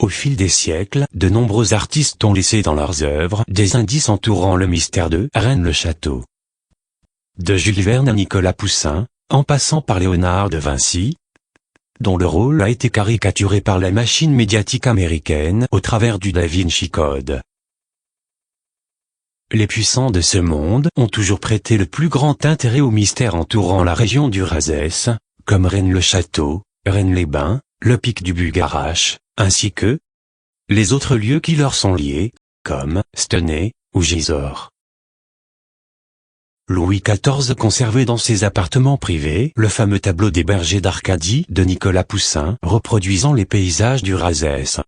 Au fil des siècles, de nombreux artistes ont laissé dans leurs œuvres des indices entourant le mystère de Rennes le Château. De Jules Verne à Nicolas Poussin, en passant par Léonard de Vinci, dont le rôle a été caricaturé par la machine médiatique américaine au travers du Da Vinci Code. Les puissants de ce monde ont toujours prêté le plus grand intérêt au mystère entourant la région du Razès, comme Rennes le Château, Rennes-les-Bains, le Pic du Bugarache, ainsi que les autres lieux qui leur sont liés, comme Stenay ou Gisors. Louis XIV conservait dans ses appartements privés le fameux tableau des bergers d'Arcadie de Nicolas Poussin reproduisant les paysages du Razès.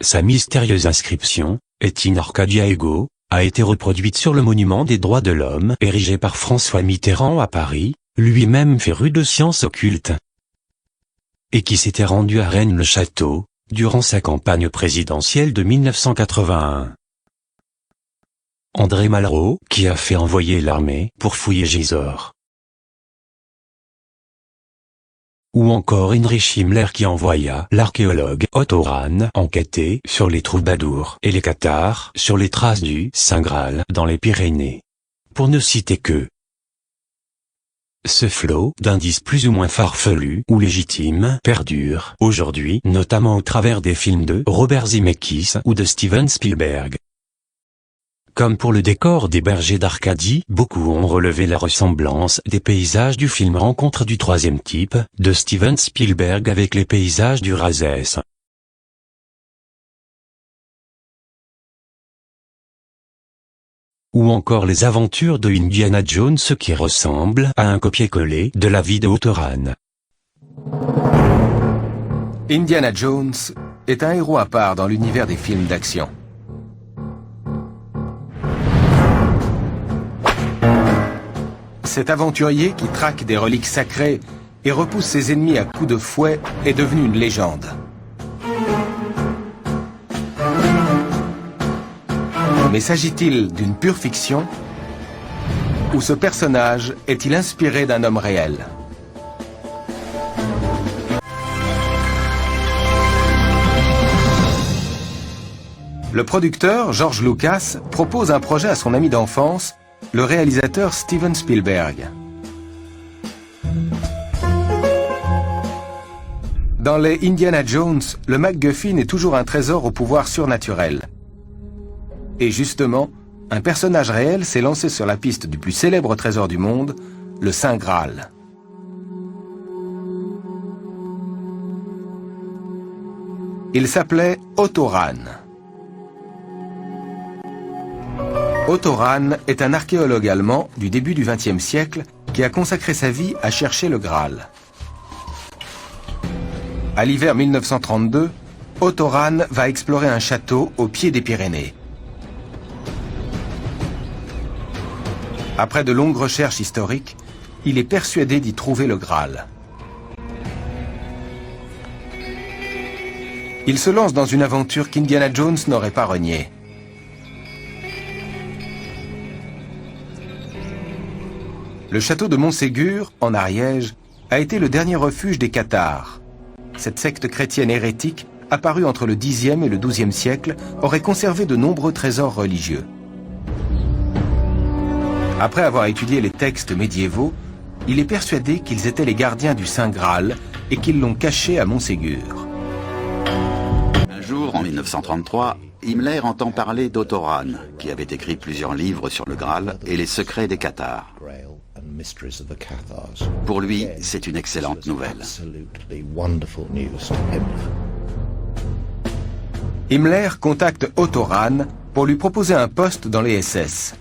Sa mystérieuse inscription, Et in Arcadia ego, a été reproduite sur le monument des droits de l'homme érigé par François Mitterrand à Paris, lui-même féru de sciences occultes, et qui s'était rendu à Rennes le Château durant sa campagne présidentielle de 1981. André Malraux, qui a fait envoyer l'armée pour fouiller Gisors. Ou encore Heinrich Himmler qui envoya l'archéologue Otto Rahn enquêter sur les troubadours et les cathares sur les traces du Saint Graal dans les Pyrénées. Pour ne citer que ce flot d'indices plus ou moins farfelus ou légitimes perdure aujourd'hui, notamment au travers des films de Robert Zemeckis ou de Steven Spielberg. Comme pour le décor des bergers d'Arcadie, beaucoup ont relevé la ressemblance des paysages du film Rencontre du troisième type, de Steven Spielberg avec les paysages du Razès. Ou encore les aventures de Indiana Jones qui ressemblent à un copier-coller de la vie de Otto Rahn. Indiana Jones est un héros à part dans l'univers des films d'action. Cet aventurier qui traque des reliques sacrées et repousse ses ennemis à coups de fouet est devenu une légende. Mais s'agit-il d'une pure fiction? Ou ce personnage est-il inspiré d'un homme réel? Le producteur, George Lucas, propose un projet à son ami d'enfance, le réalisateur Steven Spielberg. Dans les Indiana Jones, le MacGuffin est toujours un trésor au pouvoir surnaturel. Et justement, un personnage réel s'est lancé sur la piste du plus célèbre trésor du monde, le Saint Graal. Il s'appelait Otto Rahn. Otto Rahn est un archéologue allemand du début du XXe siècle qui a consacré sa vie à chercher le Graal. À l'hiver 1932, Otto Rahn va explorer un château au pied des Pyrénées. Après de longues recherches historiques, il est persuadé d'y trouver le Graal. Il se lance dans une aventure qu'Indiana Jones n'aurait pas reniée. Le château de Montségur, en Ariège, a été le dernier refuge des cathares. Cette secte chrétienne hérétique, apparue entre le Xe et le XIIe siècle, aurait conservé de nombreux trésors religieux. Après avoir étudié les textes médiévaux, il est persuadé qu'ils étaient les gardiens du Saint Graal et qu'ils l'ont caché à Montségur. Un jour, en 1933, Himmler entend parler d'Otto Rahn, qui avait écrit plusieurs livres sur le Graal et les secrets des cathares. Pour lui, c'est une excellente nouvelle. Himmler contacte Otto Rahn pour lui proposer un poste dans les SS.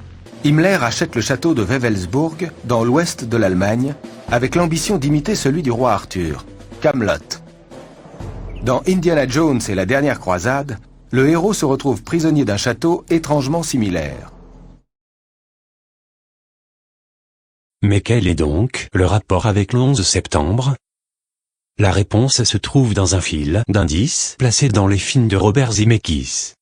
Himmler achète le château de Wewelsburg, dans l'ouest de l'Allemagne, avec l'ambition d'imiter celui du roi Arthur, Camelot. Dans Indiana Jones et la dernière croisade, le héros se retrouve prisonnier d'un château étrangement similaire. Mais quel est donc le rapport avec le 11 septembre? La réponse se trouve dans un fil d'indices placé dans les films de Robert Zemeckis.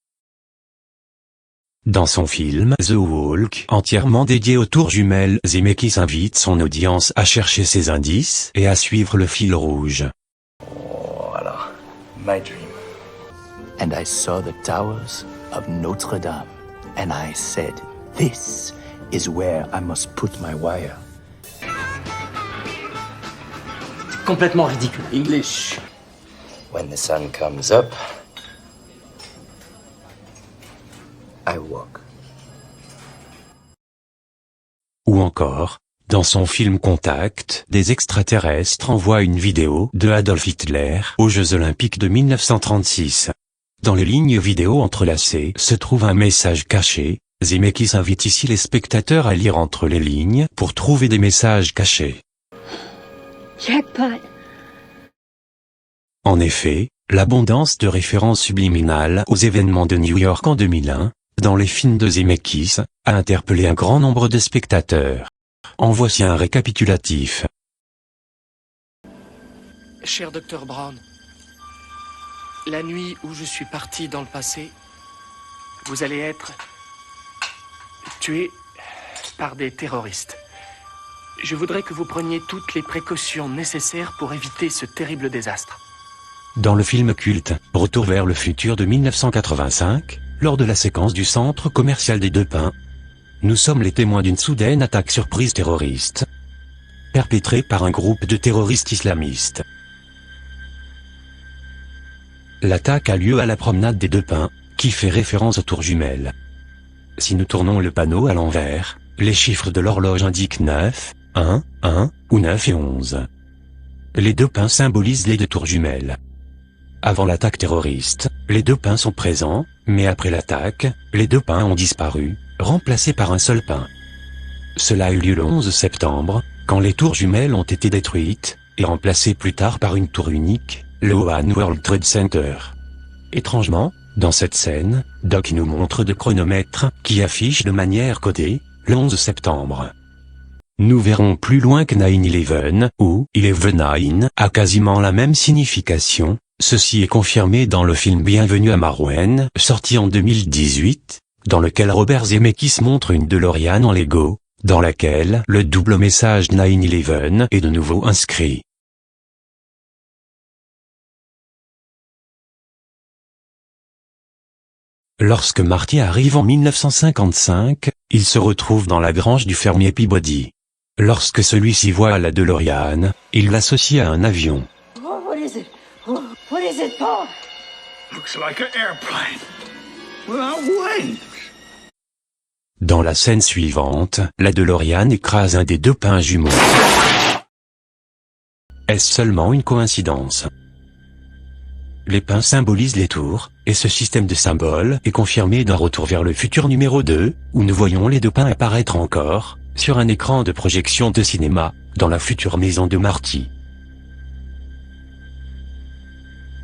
Dans son film The Walk, entièrement dédié aux tours jumelles, Zemeckis invite son audience à chercher ces indices et à suivre le fil rouge. Oh, voilà. My dream. and I saw the towers of Notre Dame, and I said, this is where I must put my wire. C'est complètement ridicule. English. When the sun comes up, I walk. Ou encore, dans son film Contact, des extraterrestres envoient une vidéo de Adolf Hitler aux Jeux Olympiques de 1936. Dans les lignes vidéo entrelacées se trouve un message caché. Zemeckis invite ici les spectateurs à lire entre les lignes pour trouver des messages cachés. Jackpot. En effet, l'abondance de références subliminales aux événements de New York en 2001, dans les films de Zemeckis, a interpellé un grand nombre de spectateurs. En voici un récapitulatif. Cher Dr. Brown, la nuit où je suis parti dans le passé, vous allez être tué par des terroristes. Je voudrais que vous preniez toutes les précautions nécessaires pour éviter ce terrible désastre. Dans le film culte « Retour vers le futur » de 1985, lors de la séquence du centre commercial des Deux Pins, nous sommes les témoins d'une soudaine attaque surprise terroriste, perpétrée par un groupe de terroristes islamistes. L'attaque a lieu à la promenade des Deux Pins, qui fait référence aux tours jumelles. Si nous tournons le panneau à l'envers, les chiffres de l'horloge indiquent 9, 1, 1 ou 9 et 11. Les deux pins symbolisent les deux tours jumelles. Avant l'attaque terroriste, les deux pins sont présents, mais après l'attaque, les deux pins ont disparu, remplacés par un seul pin. Cela a eu lieu le 11 septembre, quand les tours jumelles ont été détruites, et remplacées plus tard par une tour unique, le One World Trade Center. Étrangement, dans cette scène, Doc nous montre deux chronomètres qui affichent de manière codée le 11 septembre. Nous verrons plus loin que 9/11 ou 11/9 a quasiment la même signification. Ceci est confirmé dans le film Bienvenue à Marouen, sorti en 2018, dans lequel Robert Zemeckis montre une DeLorean en Lego, dans laquelle le double message 9/11 est de nouveau inscrit. Lorsque Marty arrive en 1955, il se retrouve dans la grange du fermier Peabody. Lorsque celui-ci voit la DeLorean, il l'associe à un avion. Oh, what is it? Oh, what is it, Paul? Looks like an airplane without wings. Dans la scène suivante, la DeLorean écrase un des deux pins jumeaux. Est-ce seulement une coïncidence? Les pins symbolisent les tours, et ce système de symboles est confirmé dans Retour vers le futur numéro 2, où nous voyons les deux pins apparaître encore, sur un écran de projection de cinéma, dans la future maison de Marty.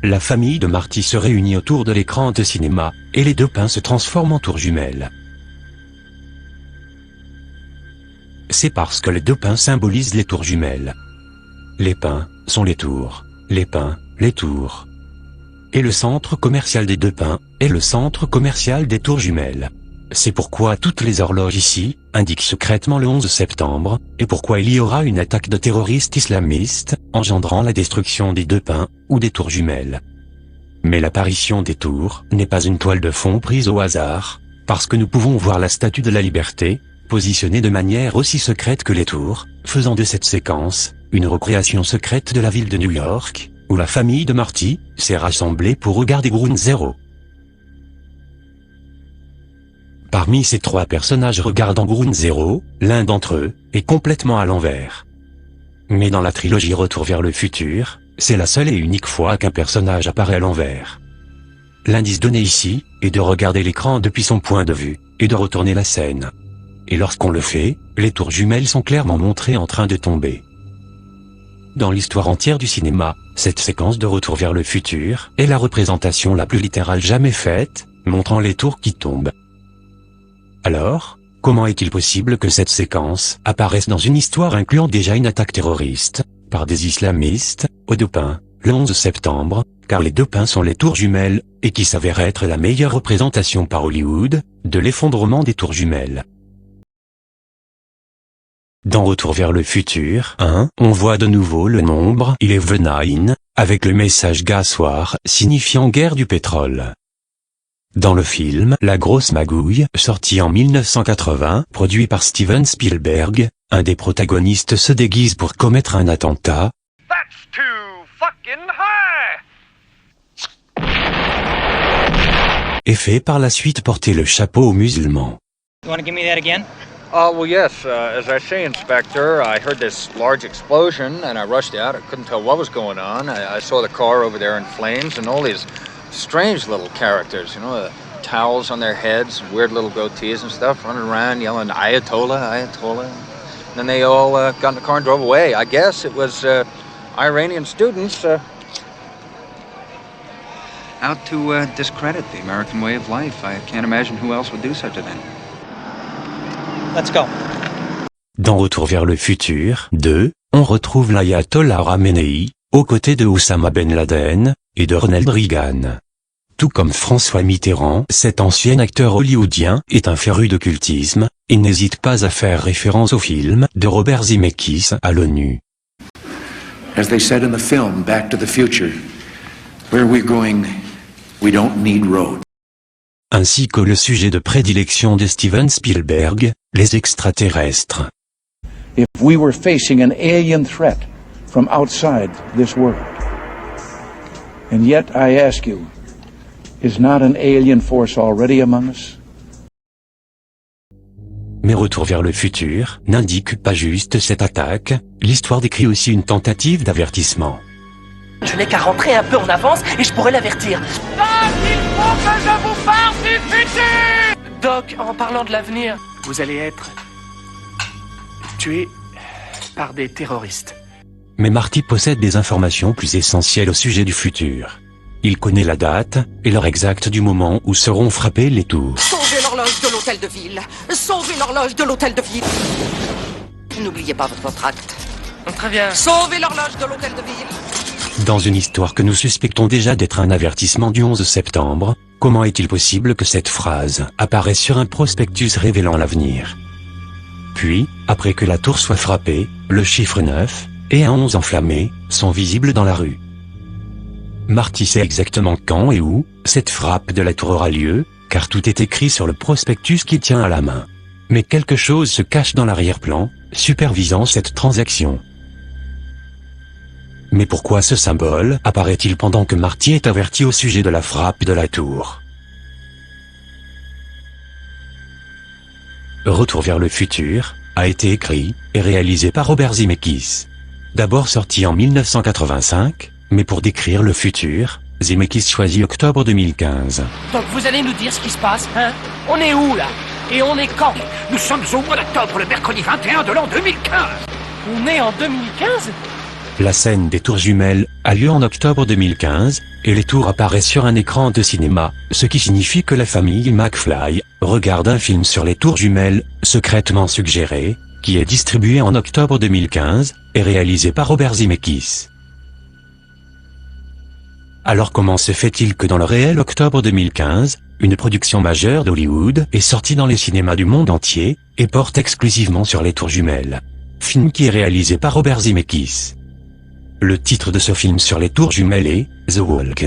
La famille de Marty se réunit autour de l'écran de cinéma, et les deux pins se transforment en tours jumelles. C'est parce que les deux pins symbolisent les tours jumelles. Les pins sont les tours, les pins, les tours. Et le centre commercial des Deux Pins est le centre commercial des tours jumelles. C'est pourquoi toutes les horloges ici indiquent secrètement le 11 septembre, et pourquoi il y aura une attaque de terroristes islamistes, engendrant la destruction des Deux Pins, ou des tours jumelles. Mais l'apparition des tours n'est pas une toile de fond prise au hasard, parce que nous pouvons voir la Statue de la Liberté, positionnée de manière aussi secrète que les tours, faisant de cette séquence une recréation secrète de la ville de New York, où la famille de Marty s'est rassemblée pour regarder Ground Zero. Parmi ces trois personnages regardant Ground Zero, l'un d'entre eux est complètement à l'envers. Mais dans la trilogie Retour vers le futur, c'est la seule et unique fois qu'un personnage apparaît à l'envers. L'indice donné ici est de regarder l'écran depuis son point de vue, et de retourner la scène. Et lorsqu'on le fait, les tours jumelles sont clairement montrées en train de tomber. Dans l'histoire entière du cinéma, cette séquence de Retour vers le futur est la représentation la plus littérale jamais faite, montrant les tours qui tombent. Alors, comment est-il possible que cette séquence apparaisse dans une histoire incluant déjà une attaque terroriste, par des islamistes, aux Deux Pins, le 11 septembre, car les Deux Pins sont les tours jumelles, et qui s'avère être la meilleure représentation par Hollywood, de l'effondrement des tours jumelles. Dans Retour vers le futur 1, on voit de nouveau le nombre 11/9, avec le message Gas War signifiant guerre du pétrole. Dans le film La Grosse Magouille, sorti en 1980, produit par Steven Spielberg, un des protagonistes se déguise pour commettre un attentat. That's too fucking high! Et fait par la suite porter le chapeau aux musulmans. You want to give me that again? Well, yes. As I say, Inspector, I heard this large explosion, and I rushed out. I couldn't tell what was going on. I saw the car over there in flames, and all these strange little characters, you know, towels on their heads, weird little goatees and stuff, running around yelling, Ayatollah, Ayatollah. And then they all got in the car and drove away. I guess it was Iranian students out to discredit the American way of life. I can't imagine who else would do such a thing. Let's go. Dans Retour vers le futur 2, on retrouve l'ayatollah Khamenei, aux côtés de Oussama Ben Laden, et de Ronald Reagan. Tout comme François Mitterrand, cet ancien acteur hollywoodien est un féru d'occultisme, et n'hésite pas à faire référence au film de Robert Zemeckis à l'ONU. As they said in the film Back to the Future, where we're going, we don't need roads. Ainsi que le sujet de prédilection de Steven Spielberg, les extraterrestres. If we were facing an alien threat from outside this world, and yet I ask you, is not an alien force already among us? Mais Retour vers le futur n'indique pas juste cette attaque, l'histoire décrit aussi une tentative d'avertissement. Je n'ai qu'à rentrer un peu en avance et je pourrais l'avertir. Doc, il faut que je vous parle du futur! Doc, en parlant de l'avenir, vous allez être tué par des terroristes. Mais Marty possède des informations plus essentielles au sujet du futur. Il connaît la date et l'heure exacte du moment où seront frappées les tours. Sauvez l'horloge de l'hôtel de ville. Sauvez l'horloge de l'hôtel de ville. N'oubliez pas votre tract. Très bien. Sauvez l'horloge de l'hôtel de ville. Dans une histoire que nous suspectons déjà d'être un avertissement du 11 septembre, comment est-il possible que cette phrase apparaisse sur un prospectus révélant l'avenir? Puis, après que la tour soit frappée, le chiffre 9 et un 11 enflammé sont visibles dans la rue. Marty sait exactement quand et où cette frappe de la tour aura lieu, car tout est écrit sur le prospectus qu'il tient à la main. Mais quelque chose se cache dans l'arrière-plan, supervisant cette transaction. Mais pourquoi ce symbole apparaît-il pendant que Marty est averti au sujet de la frappe de la tour? Retour vers le futur a été écrit et réalisé par Robert Zemeckis. D'abord sorti en 1985, mais pour décrire le futur, Zemeckis choisit octobre 2015. Donc vous allez nous dire ce qui se passe, hein? On est où là? Et on est quand? Nous sommes au mois d'octobre, le mercredi 21 de l'an 2015. On est en 2015? La scène des tours jumelles a lieu en octobre 2015, et les tours apparaissent sur un écran de cinéma, ce qui signifie que la famille McFly regarde un film sur les tours jumelles, secrètement suggéré, qui est distribué en octobre 2015, et réalisé par Robert Zemeckis. Alors comment se fait-il que dans le réel octobre 2015, une production majeure d'Hollywood est sortie dans les cinémas du monde entier, et porte exclusivement sur les tours jumelles? Film qui est réalisé par Robert Zemeckis. Le titre de ce film sur les tours jumelles est The Walk.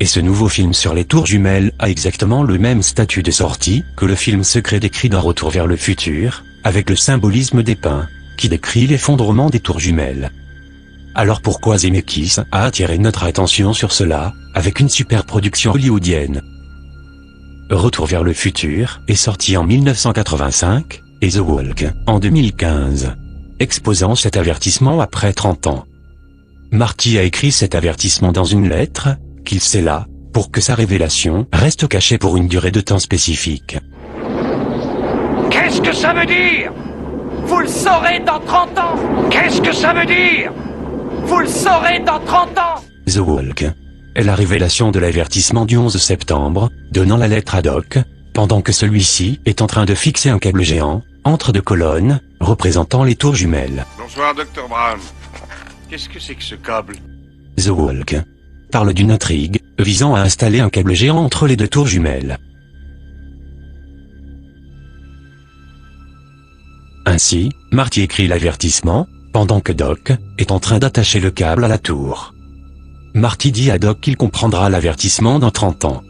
Et ce nouveau film sur les tours jumelles a exactement le même statut de sortie que le film secret décrit dans Retour vers le futur, avec le symbolisme des pins, qui décrit l'effondrement des tours jumelles. Alors pourquoi Zemeckis a attiré notre attention sur cela, avec une super production hollywoodienne? Retour vers le futur est sorti en 1985, et The Walk en 2015, exposant cet avertissement après 30 ans. Marty a écrit cet avertissement dans une lettre, qu'il scella, pour que sa révélation reste cachée pour une durée de temps spécifique. Qu'est-ce que ça veut dire? Vous le saurez dans 30 ans! Qu'est-ce que ça veut dire? Vous le saurez dans 30 ans! The Walk est la révélation de l'avertissement du 11 septembre, donnant la lettre à Doc, pendant que celui-ci est en train de fixer un câble géant, entre deux colonnes, représentant les tours jumelles. Bonsoir, Dr. Brown. Qu'est-ce que c'est que ce câble? The Walk parle d'une intrigue visant à installer un câble géant entre les deux tours jumelles. Ainsi, Marty écrit l'avertissement, pendant que Doc est en train d'attacher le câble à la tour. Marty dit à Doc qu'il comprendra l'avertissement dans 30 ans.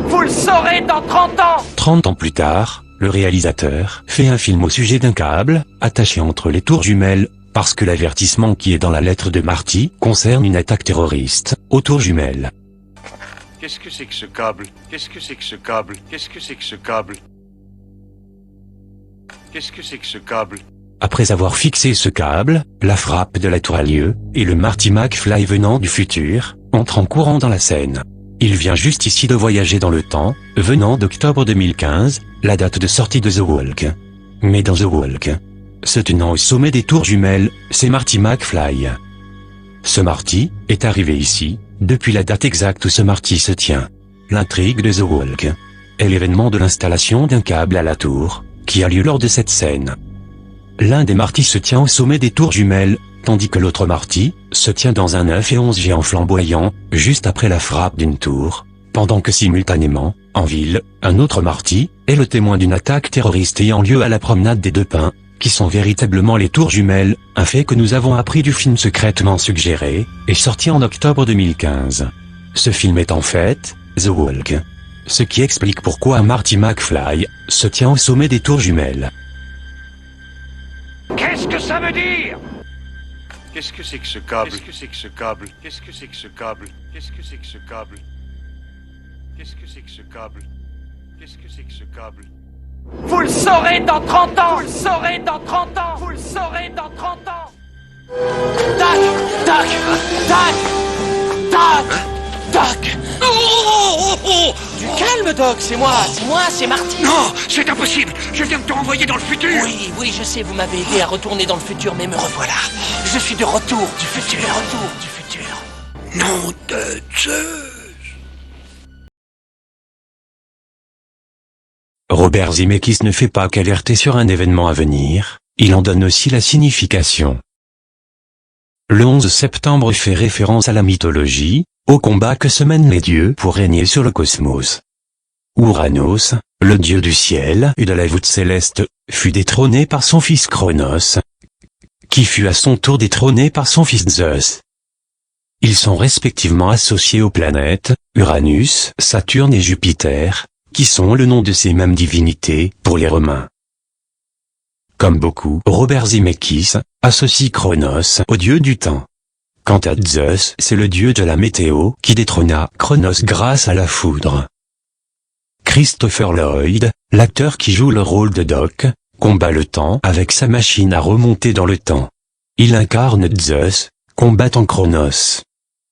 Vous le saurez dans 30 ans. 30 ans plus tard, le réalisateur fait un film au sujet d'un câble, attaché entre les tours jumelles, parce que l'avertissement qui est dans la lettre de Marty concerne une attaque terroriste aux tours jumelles. Qu'est-ce que c'est que ce câble? Qu'est-ce que c'est que ce câble? Qu'est-ce que c'est que ce câble? Qu'est-ce que c'est que ce câble? Après avoir fixé ce câble, la frappe de la tour a lieu, et le Marty McFly venant du futur, entre en courant dans la scène. Il vient juste ici de voyager dans le temps, venant d'octobre 2015, la date de sortie de The Walk. Mais dans The Walk, se tenant au sommet des tours jumelles, c'est Marty McFly. Ce Marty est arrivé ici, depuis la date exacte où ce Marty se tient. L'intrigue de The Walk est l'événement de l'installation d'un câble à la tour, qui a lieu lors de cette scène. L'un des Marty se tient au sommet des tours jumelles, tandis que l'autre Marty se tient dans un 9 et 11 géant flamboyant, juste après la frappe d'une tour, pendant que simultanément, en ville, un autre Marty est le témoin d'une attaque terroriste ayant lieu à la promenade des Deux Pins, qui sont véritablement les tours jumelles, un fait que nous avons appris du film secrètement suggéré, et sorti en octobre 2015. Ce film est en fait The Walk. Ce qui explique pourquoi Marty McFly se tient au sommet des tours jumelles. Qu'est-ce que ça veut dire? Qu'est-ce que c'est que ce câble? Qu'est-ce que c'est que ce câble? Qu'est-ce que c'est que ce câble? Qu'est-ce que c'est que ce câble? Qu'est-ce que c'est que ce câble? Qu'est-ce que c'est que ce câble? Vous le saurez dans 30 ans. Vous le saurez dans 30 ans. Vous le saurez dans 30 ans. Tac, tac, tac, tac, tac. Du calme, Doc, c'est moi, c'est Marty. Non, c'est impossible. Je viens de te renvoyer dans le futur. Oui, je sais, vous m'avez aidé à retourner dans le futur, mais me revoilà. Je suis de retour du futur. Nom de Zeus. Robert Zemeckis ne fait pas qu'alerter sur un événement à venir, il en donne aussi la signification. Le 11 septembre fait référence à la mythologie, au combat que se mènent les dieux pour régner sur le cosmos. Ouranos, le dieu du ciel et de la voûte céleste, fut détrôné par son fils Cronos, qui fut à son tour détrôné par son fils Zeus. Ils sont respectivement associés aux planètes, Uranus, Saturne et Jupiter, qui sont le nom de ces mêmes divinités pour les Romains. Comme beaucoup, Robert Zemeckis associe Cronos au dieu du temps. Quant à Zeus, c'est le dieu de la météo qui détrôna Cronos grâce à la foudre. Christopher Lloyd, l'acteur qui joue le rôle de Doc, combat le temps avec sa machine à remonter dans le temps. Il incarne Zeus, combattant Cronos.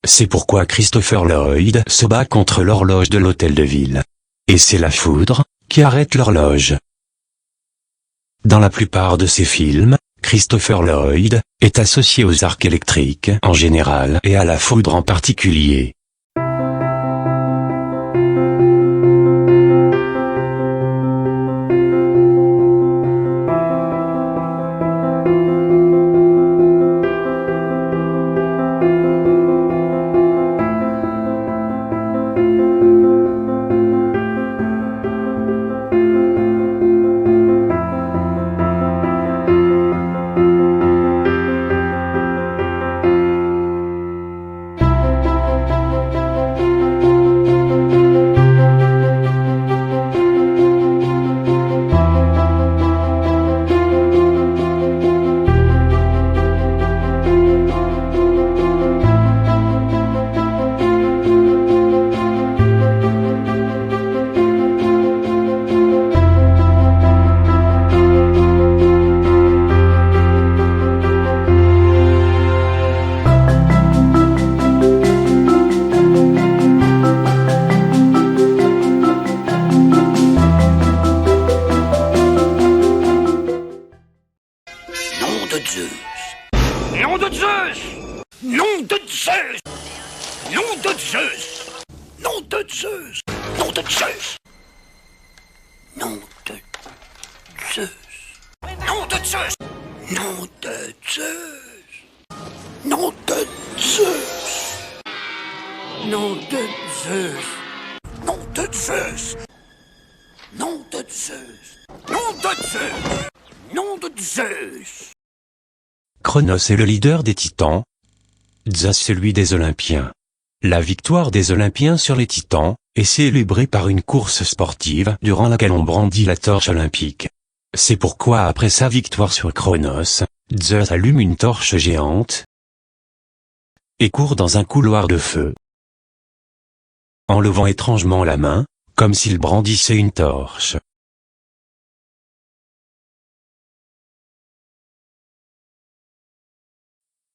C'est pourquoi Christopher Lloyd se bat contre l'horloge de l'hôtel de ville. Et c'est la foudre qui arrête l'horloge. Dans la plupart de ses films, Christopher Lloyd est associé aux arcs électriques en général et à la foudre en particulier. Cronos est le leader des Titans, Zeus celui des Olympiens. La victoire des Olympiens sur les Titans est célébrée par une course sportive durant laquelle on brandit la torche olympique. C'est pourquoi après sa victoire sur Cronos, Zeus allume une torche géante et court dans un couloir de feu, en levant étrangement la main, comme s'il brandissait une torche.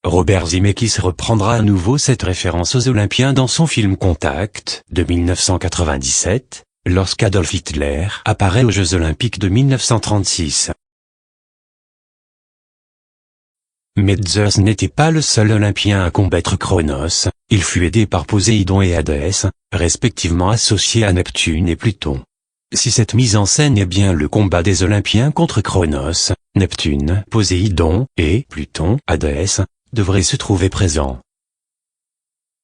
Robert Zemeckis reprendra à nouveau cette référence aux Olympiens dans son film Contact, de 1997, lorsqu'Adolf Hitler apparaît aux Jeux Olympiques de 1936. Mais Zeus n'était pas le seul Olympien à combattre Cronos, il fut aidé par Poséidon et Hadès, respectivement associés à Neptune et Pluton. Si cette mise en scène est bien le combat des Olympiens contre Cronos, Neptune, Poséidon, et Pluton, Hadès, devraient se trouver présents.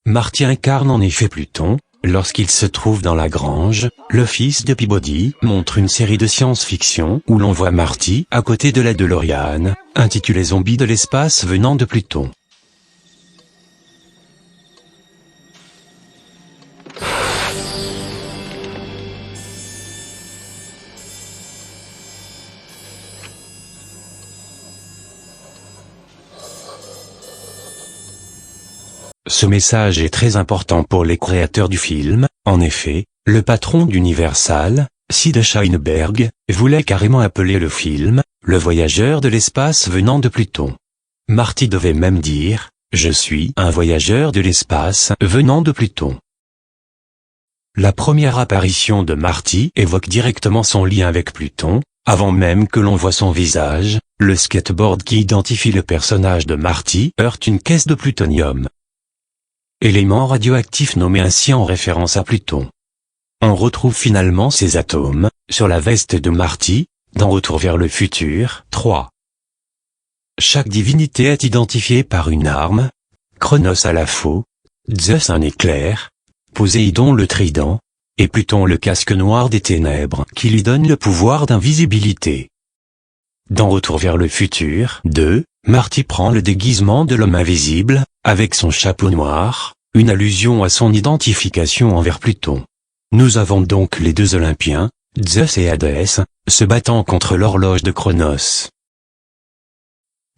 Marty incarne en effet Pluton. Lorsqu'il se trouve dans la grange, le fils de Peabody montre une série de science-fiction où l'on voit Marty à côté de la DeLorean, intitulée Zombies de l'espace venant de Pluton. Ce message est très important pour les créateurs du film. En effet, le patron d'Universal, Sid Sheinberg, voulait carrément appeler le film « Le voyageur de l'espace venant de Pluton ». Marty devait même dire « Je suis un voyageur de l'espace venant de Pluton ». La première apparition de Marty évoque directement son lien avec Pluton, avant même que l'on voit son visage. Le skateboard qui identifie le personnage de Marty heurte une caisse de plutonium, élément radioactif nommé ainsi en référence à Pluton. On retrouve finalement ces atomes sur la veste de Marty, dans Retour vers le futur 3. Chaque divinité est identifiée par une arme, Cronos a la faux, Zeus un éclair, Poséidon le trident, et Pluton le casque noir des ténèbres qui lui donne le pouvoir d'invisibilité. Dans Retour vers le futur 2, Marty prend le déguisement de l'homme invisible, avec son chapeau noir, une allusion à son identification envers Pluton. Nous avons donc les deux Olympiens, Zeus et Hadès, se battant contre l'horloge de Cronos.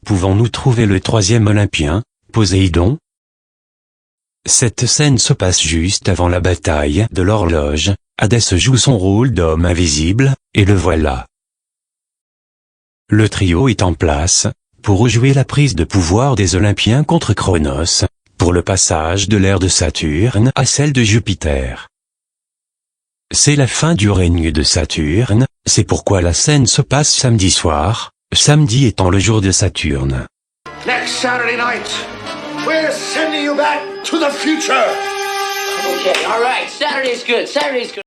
Pouvons-nous trouver le troisième Olympien, Poséidon? Cette scène se passe juste avant la bataille de l'horloge. Hadès joue son rôle d'homme invisible, et le voilà. Le trio est en place pour rejouer la prise de pouvoir des Olympiens contre Cronos, pour le passage de l'ère de Saturne à celle de Jupiter. C'est la fin du règne de Saturne, c'est pourquoi la scène se passe samedi soir, samedi étant le jour de Saturne. Next Saturday night, we're sending you back to the future. Okay, all right. Saturday's good. Saturday's good.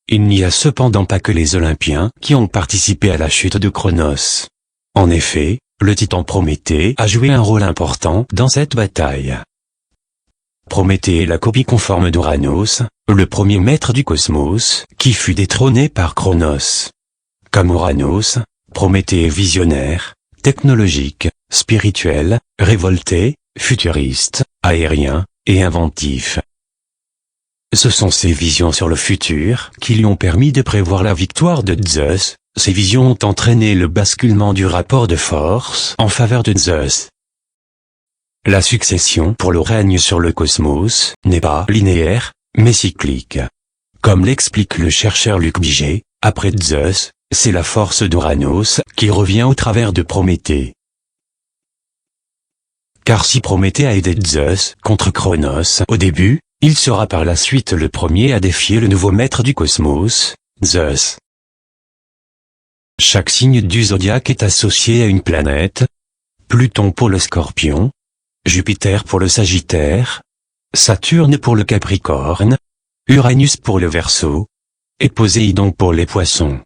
Il n'y a cependant pas que les Olympiens qui ont participé à la chute de Cronos. En effet, le titan Prométhée a joué un rôle important dans cette bataille. Prométhée est la copie conforme d'Uranos, le premier maître du cosmos, qui fut détrôné par Cronos. Comme Uranos, Prométhée est visionnaire, technologique, spirituel, révolté, futuriste, aérien, et inventif. Ce sont ces visions sur le futur qui lui ont permis de prévoir la victoire de Zeus. Ces visions ont entraîné le basculement du rapport de force en faveur de Zeus. La succession pour le règne sur le cosmos n'est pas linéaire, mais cyclique. Comme l'explique le chercheur Luc Biget, après Zeus, c'est la force d'Uranos qui revient au travers de Prométhée. Car si Prométhée a aidé Zeus contre Cronos au début, il sera par la suite le premier à défier le nouveau maître du cosmos, Zeus. Chaque signe du zodiaque est associé à une planète. Pluton pour le Scorpion, Jupiter pour le Sagittaire, Saturne pour le Capricorne, Uranus pour le Verseau, et Poséidon pour les Poissons.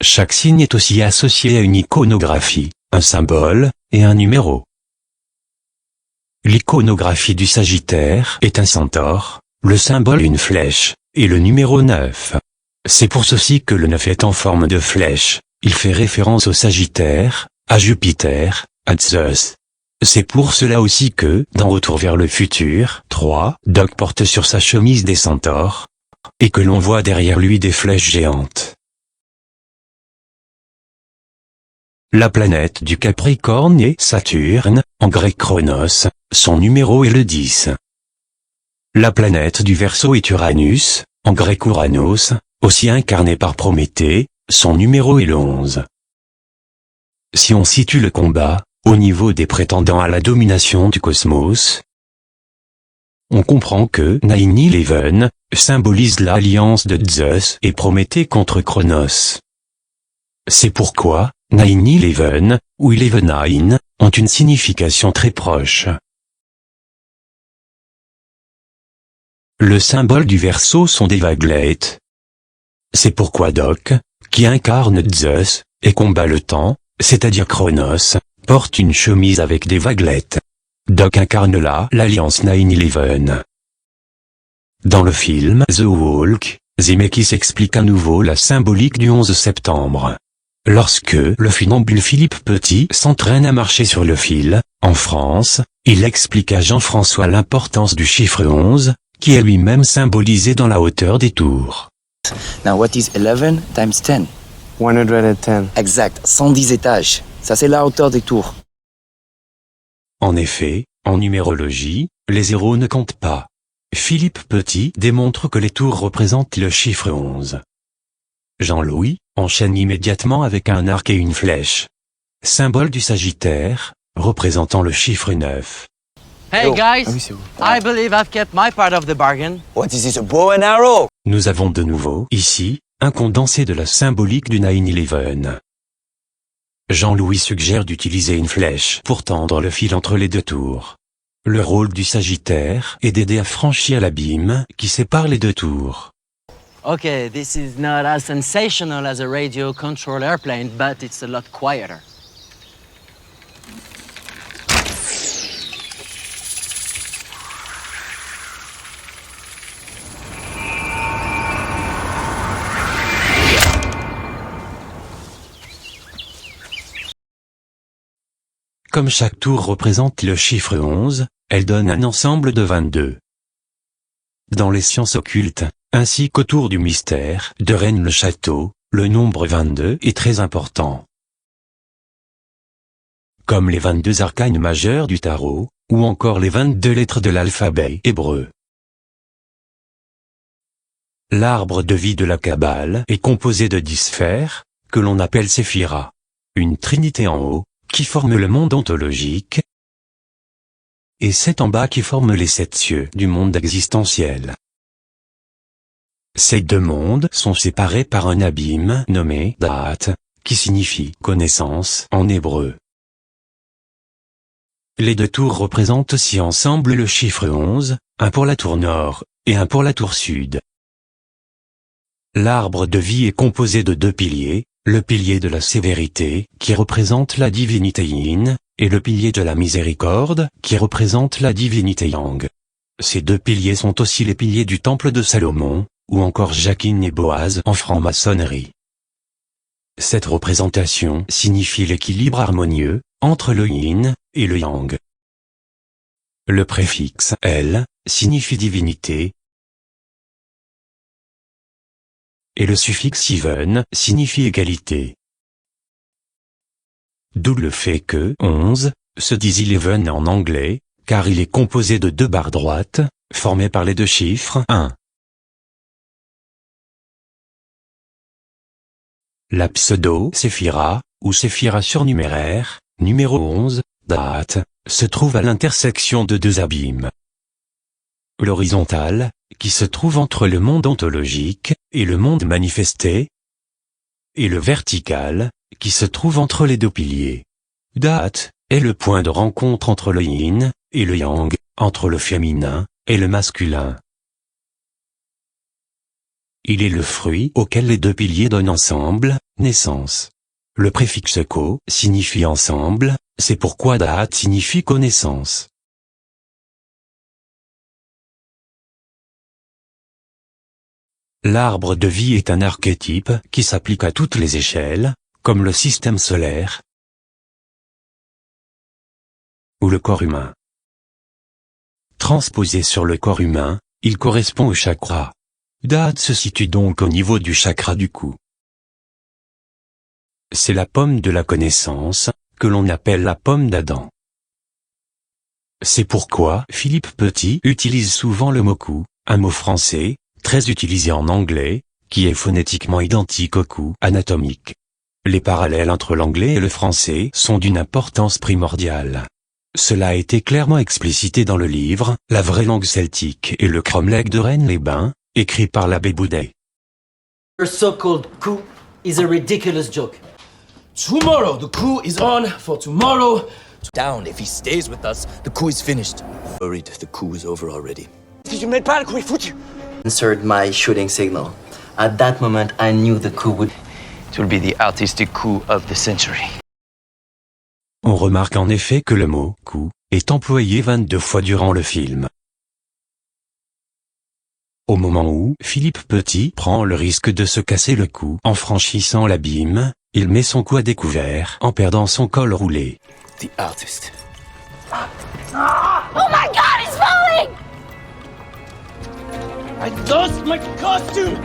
Chaque signe est aussi associé à une iconographie, un symbole, et un numéro. L'iconographie du Sagittaire est un centaure, le symbole une flèche, et le numéro 9. C'est pour ceci que le 9 est en forme de flèche, il fait référence au Sagittaire, à Jupiter, à Zeus. C'est pour cela aussi que, dans Retour vers le futur 3, Doc porte sur sa chemise des centaures, et que l'on voit derrière lui des flèches géantes. La planète du Capricorne est Saturne, en grec Chronos, son numéro est le 10. La planète du Verseau est Uranus, en grec Ouranos, aussi incarné par Prométhée, son numéro est le 11. Si on situe le combat, au niveau des prétendants à la domination du cosmos, on comprend que 9/11 symbolise l'alliance de Zeus et Prométhée contre Chronos. C'est pourquoi 9/11 ou 11/9 ont une signification très proche. Le symbole du Verseau sont des vaguelettes. C'est pourquoi Doc, qui incarne Zeus et combat le temps, c'est-à-dire Chronos, porte une chemise avec des vaguelettes. Doc incarne là l'alliance 9/11. Dans le film The Walk, Zemeckis explique à nouveau la symbolique du 11 septembre. Lorsque le funambule Philippe Petit s'entraîne à marcher sur le fil, en France, il explique à Jean-François l'importance du chiffre 11, qui est lui-même symbolisé dans la hauteur des tours. Now what is 11 times 10? 110. Exact, 110 étages. Ça c'est la hauteur des tours. En effet, en numérologie, les zéros ne comptent pas. Philippe Petit démontre que les tours représentent le chiffre 11. Jean-Louis enchaîne immédiatement avec un arc et une flèche. Symbole du Sagittaire, représentant le chiffre 9. Hey guys, I believe I've kept my part of the bargain. What is this, a bow and arrow? Nous avons de nouveau, ici, un condensé de la symbolique du 9/11. Jean-Louis suggère d'utiliser une flèche pour tendre le fil entre les deux tours. Le rôle du Sagittaire est d'aider à franchir l'abîme qui sépare les deux tours. Okay, this is not as sensational as a radio-controlled airplane, but it's a lot quieter. Comme chaque tour représente le chiffre 11, elle donne un ensemble de 22. Dans les sciences occultes, ainsi qu'autour du mystère de Rennes-le-Château, le nombre 22 est très important. Comme les 22 arcanes majeurs du tarot, ou encore les 22 lettres de l'alphabet hébreu. L'arbre de vie de la Kabbale est composé de 10 sphères, que l'on appelle séphira. Une trinité en haut, qui forme le monde ontologique, et 7 en bas qui forment les 7 cieux du monde existentiel. Ces deux mondes sont séparés par un abîme nommé Da'at, qui signifie connaissance en hébreu. Les deux tours représentent aussi ensemble le chiffre 11, un pour la tour nord, et un pour la tour sud. L'arbre de vie est composé de 2 piliers, le pilier de la sévérité, qui représente la divinité yin, et le pilier de la miséricorde, qui représente la divinité yang. Ces 2 piliers sont aussi les piliers du temple de Salomon, ou encore Jachin et Boaz en franc-maçonnerie. Cette représentation signifie l'équilibre harmonieux, entre le yin, et le yang. Le préfixe « el » signifie divinité, et le suffixe even signifie égalité. D'où le fait que 11 se dit 11 en anglais, car il est composé de 2 barres droites, formées par les 2 chiffres 1. La pseudo-séphira, ou séphira surnuméraire, numéro 11, Da'at, se trouve à l'intersection de 2 abîmes. L'horizontale, qui se trouve entre le monde ontologique et le monde manifesté, et le vertical, qui se trouve entre les 2 piliers. Da'at est le point de rencontre entre le yin et le yang, entre le féminin et le masculin. Il est le fruit auquel les 2 piliers donnent ensemble naissance. Le préfixe ko signifie ensemble, c'est pourquoi Da'at signifie connaissance. L'arbre de vie est un archétype qui s'applique à toutes les échelles, comme le système solaire, ou le corps humain. Transposé sur le corps humain, il correspond au chakra. Dhat se situe donc au niveau du chakra du cou. C'est la pomme de la connaissance, que l'on appelle la pomme d'Adam. C'est pourquoi Philippe Petit utilise souvent le mot cou, un mot français, très utilisé en anglais, qui est phonétiquement identique au cou anatomique. Les parallèles entre l'anglais et le français sont d'une importance primordiale. Cela a été clairement explicité dans le livre « La vraie langue celtique et le cromlech de Rennes-les-Bains », écrit par l'abbé Boudet. Your so-called coup is a ridiculous joke. Tomorrow, the coup is on for tomorrow. Down, if he stays with us, the coup is finished. Worried, the coup is over already. Si tu m'aides pas, le coup est foutu. Answered my shooting signal. At that moment, I knew the coup would... It will be the artistic coup of the century. On remarque en effet que le mot « coup » est employé 22 fois durant le film. Au moment où Philippe Petit prend le risque de se casser le cou en franchissant l'abîme, il met son cou à découvert en perdant son col roulé. The artist. Oh my God, he's falling! I lost my costume!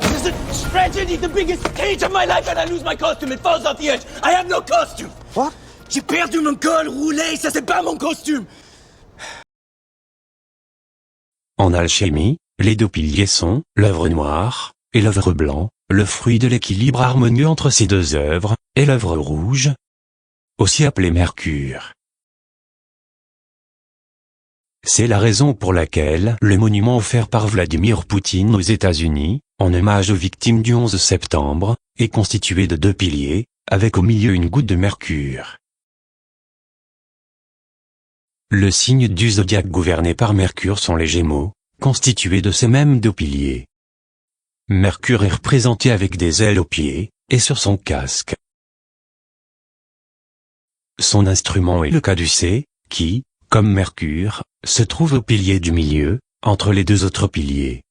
This is a tragedy, the biggest stage of my life, and I lose my costume. It falls off the edge. I have no costume. What? J'ai perdu mon col roulé, ça c'est pas mon costume. En alchimie, les deux piliers sont l'œuvre noire et l'œuvre blanc, le fruit de l'équilibre harmonieux entre ces deux œuvres, et l'œuvre rouge, aussi appelée Mercure. C'est la raison pour laquelle le monument offert par Vladimir Poutine aux États-Unis, en hommage aux victimes du 11 septembre, est constitué de deux piliers, avec au milieu une goutte de mercure. Le signe du zodiaque gouverné par Mercure sont les Gémeaux, constitués de ces mêmes deux piliers. Mercure est représenté avec des ailes aux pieds, et sur son casque. Son instrument est le caducée, qui, comme Mercure, se trouve au pilier du milieu, entre les deux autres piliers.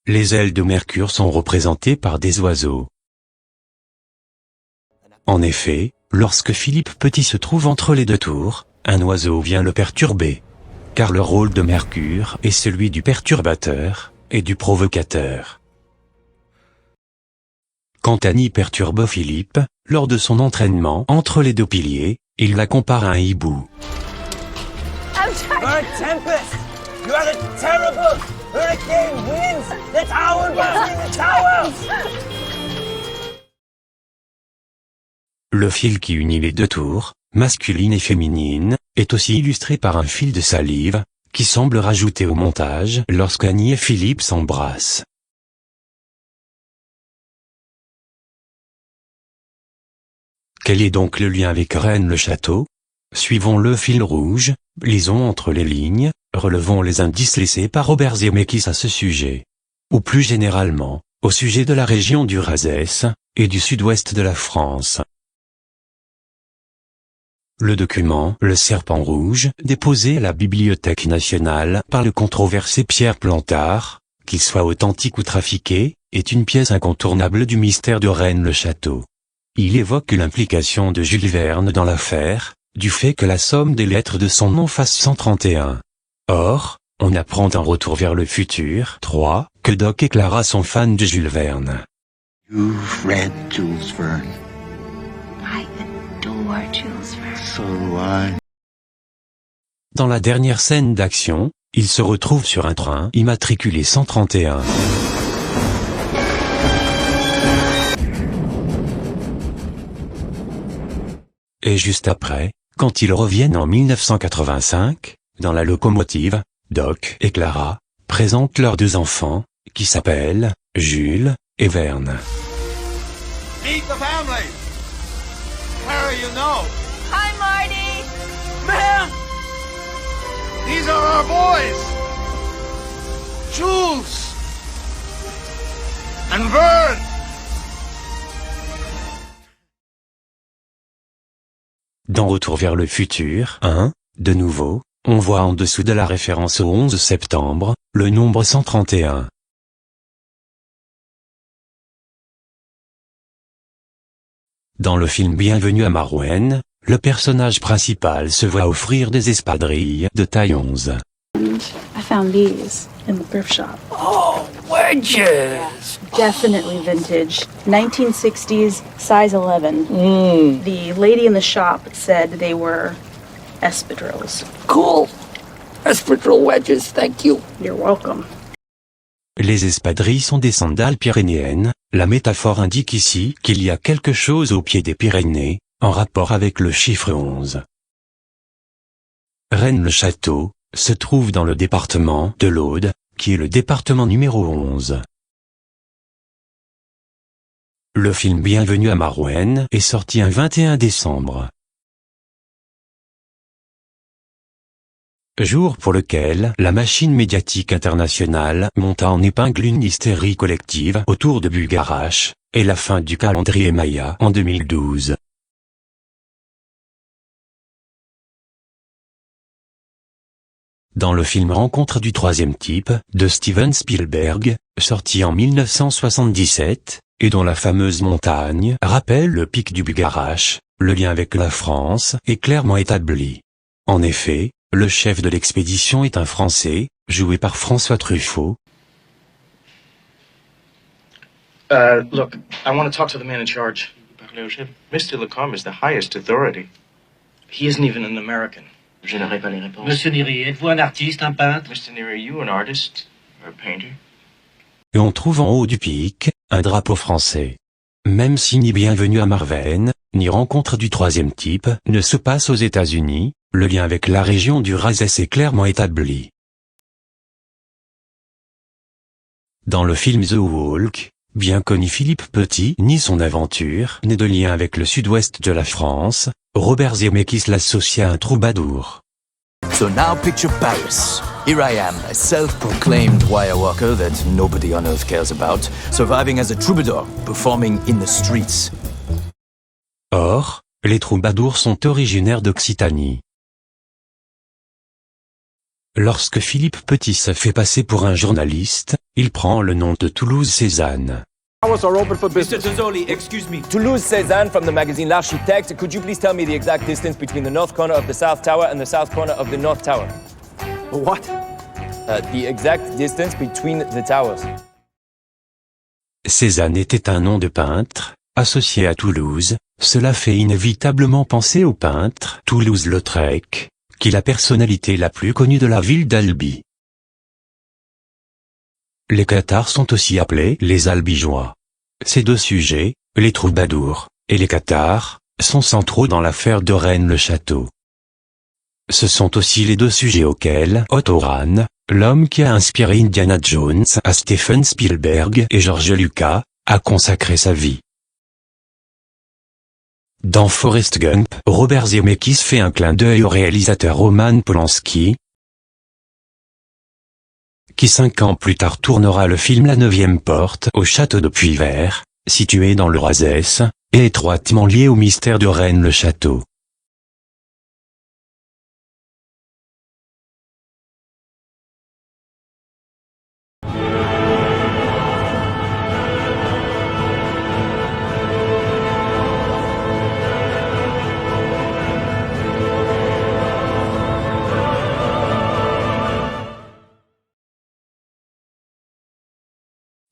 Les ailes de Mercure sont représentées par des oiseaux. En effet, lorsque Philippe Petit se trouve entre les deux tours, un oiseau vient le perturber. Car le rôle de Mercure est celui du perturbateur et du provocateur. Quand Annie perturbe Philippe, lors de son entraînement entre les deux piliers, il la compare à un hibou. You're a tempest! You are a terrible hurricane winds that howl between the towers! Le fil qui unit les deux tours, masculine et féminine, est aussi illustré par un fil de salive, qui semble rajouté au montage lorsqu'Annie et Philippe s'embrassent. Quel est donc le lien avec Rennes-le-Château? Suivons le fil rouge, lisons entre les lignes, relevons les indices laissés par Robert Zemeckis à ce sujet. Ou plus généralement, au sujet de la région du Razès, et du sud-ouest de la France. Le document « Le Serpent Rouge » déposé à la Bibliothèque nationale par le controversé Pierre Plantard, qu'il soit authentique ou trafiqué, est une pièce incontournable du mystère de Rennes-le-Château. Il évoque l'implication de Jules Verne dans l'affaire, du fait que la somme des lettres de son nom fasse 131. Or, on apprend dans Retour vers le futur 3 que Doc et Clara sont fans de Jules Verne. You've read Jules Verne. I adore Jules Verne. So do I. Dans la dernière scène d'action, il se retrouve sur un train immatriculé 131. Et juste après, quand ils reviennent en 1985, dans la locomotive, Doc et Clara présentent leurs deux enfants, qui s'appellent Jules et Verne. Meet the family. Harry, you know. Hi, Marty. Man! These are our boys. Jules. And Verne. Dans Retour vers le futur 1, de nouveau, on voit en dessous de la référence au 11 septembre, le nombre 131. Dans le film Bienvenue à Marouane, le personnage principal se voit offrir des espadrilles de taille 11. I found these in the thrift shop. Oh, wedges! Definitely vintage. 1960s, size 11. The lady in the shop said they were espadrilles. Cool. Espadrille wedges, thank you. You're welcome. Les espadrilles sont des sandales pyrénéennes. La métaphore indique ici qu'il y a quelque chose au pied des Pyrénées, en rapport avec le chiffre 11. Rennes-le-Château se trouve dans le département de l'Aude, qui est le département numéro 11. Le film Bienvenue à Marouane est sorti un 21 décembre. Jour pour lequel la machine médiatique internationale monta en épingle une hystérie collective autour de Bucarache, et la fin du calendrier Maya en 2012. Dans le film Rencontre du troisième type, de Steven Spielberg, sorti en 1977, et dont la fameuse montagne rappelle le pic du Bucarache, le lien avec la France est clairement établi. En effet, le chef de l'expédition est un Français, joué par François Truffaut. Look, I want to talk to the man in charge. Parlez au chef. Mr. Lacombe is the highest authority. He isn't even an American. Je n'aurai pas les réponses. Monsieur Neary, êtes-vous un artiste, un peintre? Mr. Neary, are you an artist or a painter? Et on trouve en haut du pic, un drapeau français. Même si ni Bienvenue à Marouane, ni Rencontre du troisième type ne se passe aux États-Unis, le lien avec la région du Razès est clairement établi. Dans le film The Walk, bien qu'Oni Philippe Petit nie son aventure née de lien avec le sud-ouest de la France, Robert Zemeckis l'associe à un troubadour. So now picture Paris. Here I am, a self-proclaimed wire walker that nobody on earth cares about, surviving as a troubadour, performing in the streets. Or, les troubadours sont originaires d'Occitanie. Lorsque Philippe Petit se fait passer pour un journaliste, il prend le nom de Toulouse Cézanne. Hours are open for business. Mr. Zoli, excuse me. Toulouse Cézanne from the magazine L'Architecte. Could you please tell me the exact distance between the north corner of the south tower and the south corner of the north tower? What? The exact distance between the towers. Cézanne était un nom de peintre, associé à Toulouse. Cela fait inévitablement penser au peintre Toulouse-Lautrec, qui est la personnalité la plus connue de la ville d'Albi. Les cathares sont aussi appelés les albigeois. Ces deux sujets, les troubadours et les cathares, sont centraux dans l'affaire de Rennes-le-Château. Ce sont aussi les deux sujets auxquels Otto Rahn, l'homme qui a inspiré Indiana Jones à Steven Spielberg et George Lucas, a consacré sa vie. Dans Forrest Gump, Robert Zemeckis fait un clin d'œil au réalisateur Roman Polanski, qui 5 ans plus tard tournera le film La 9e porte au château de Puyvert, situé dans le Razès, et étroitement lié au mystère de Rennes-le-Château.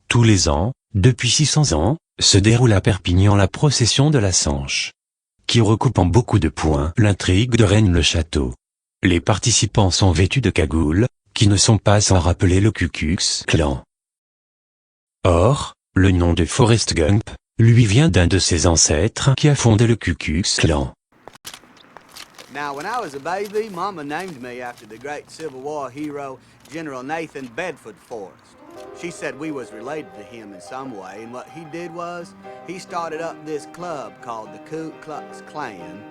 Tous les ans, depuis 600 ans, se déroule à Perpignan la procession de la Sanche, qui recoupe en beaucoup de points l'intrigue de Rennes-le-Château. Les participants sont vêtus de cagoules, qui ne sont pas sans rappeler le Ku Klux Klan. Or, le nom de Forrest Gump, lui vient d'un de ses ancêtres qui a fondé le Ku Klux Klan. Now, when I was a baby, Mama named me after the great Civil War hero, General Nathan Bedford Forrest. She said we was related to him in some way, and what he did was, he started up this club called the Ku Klux Klan.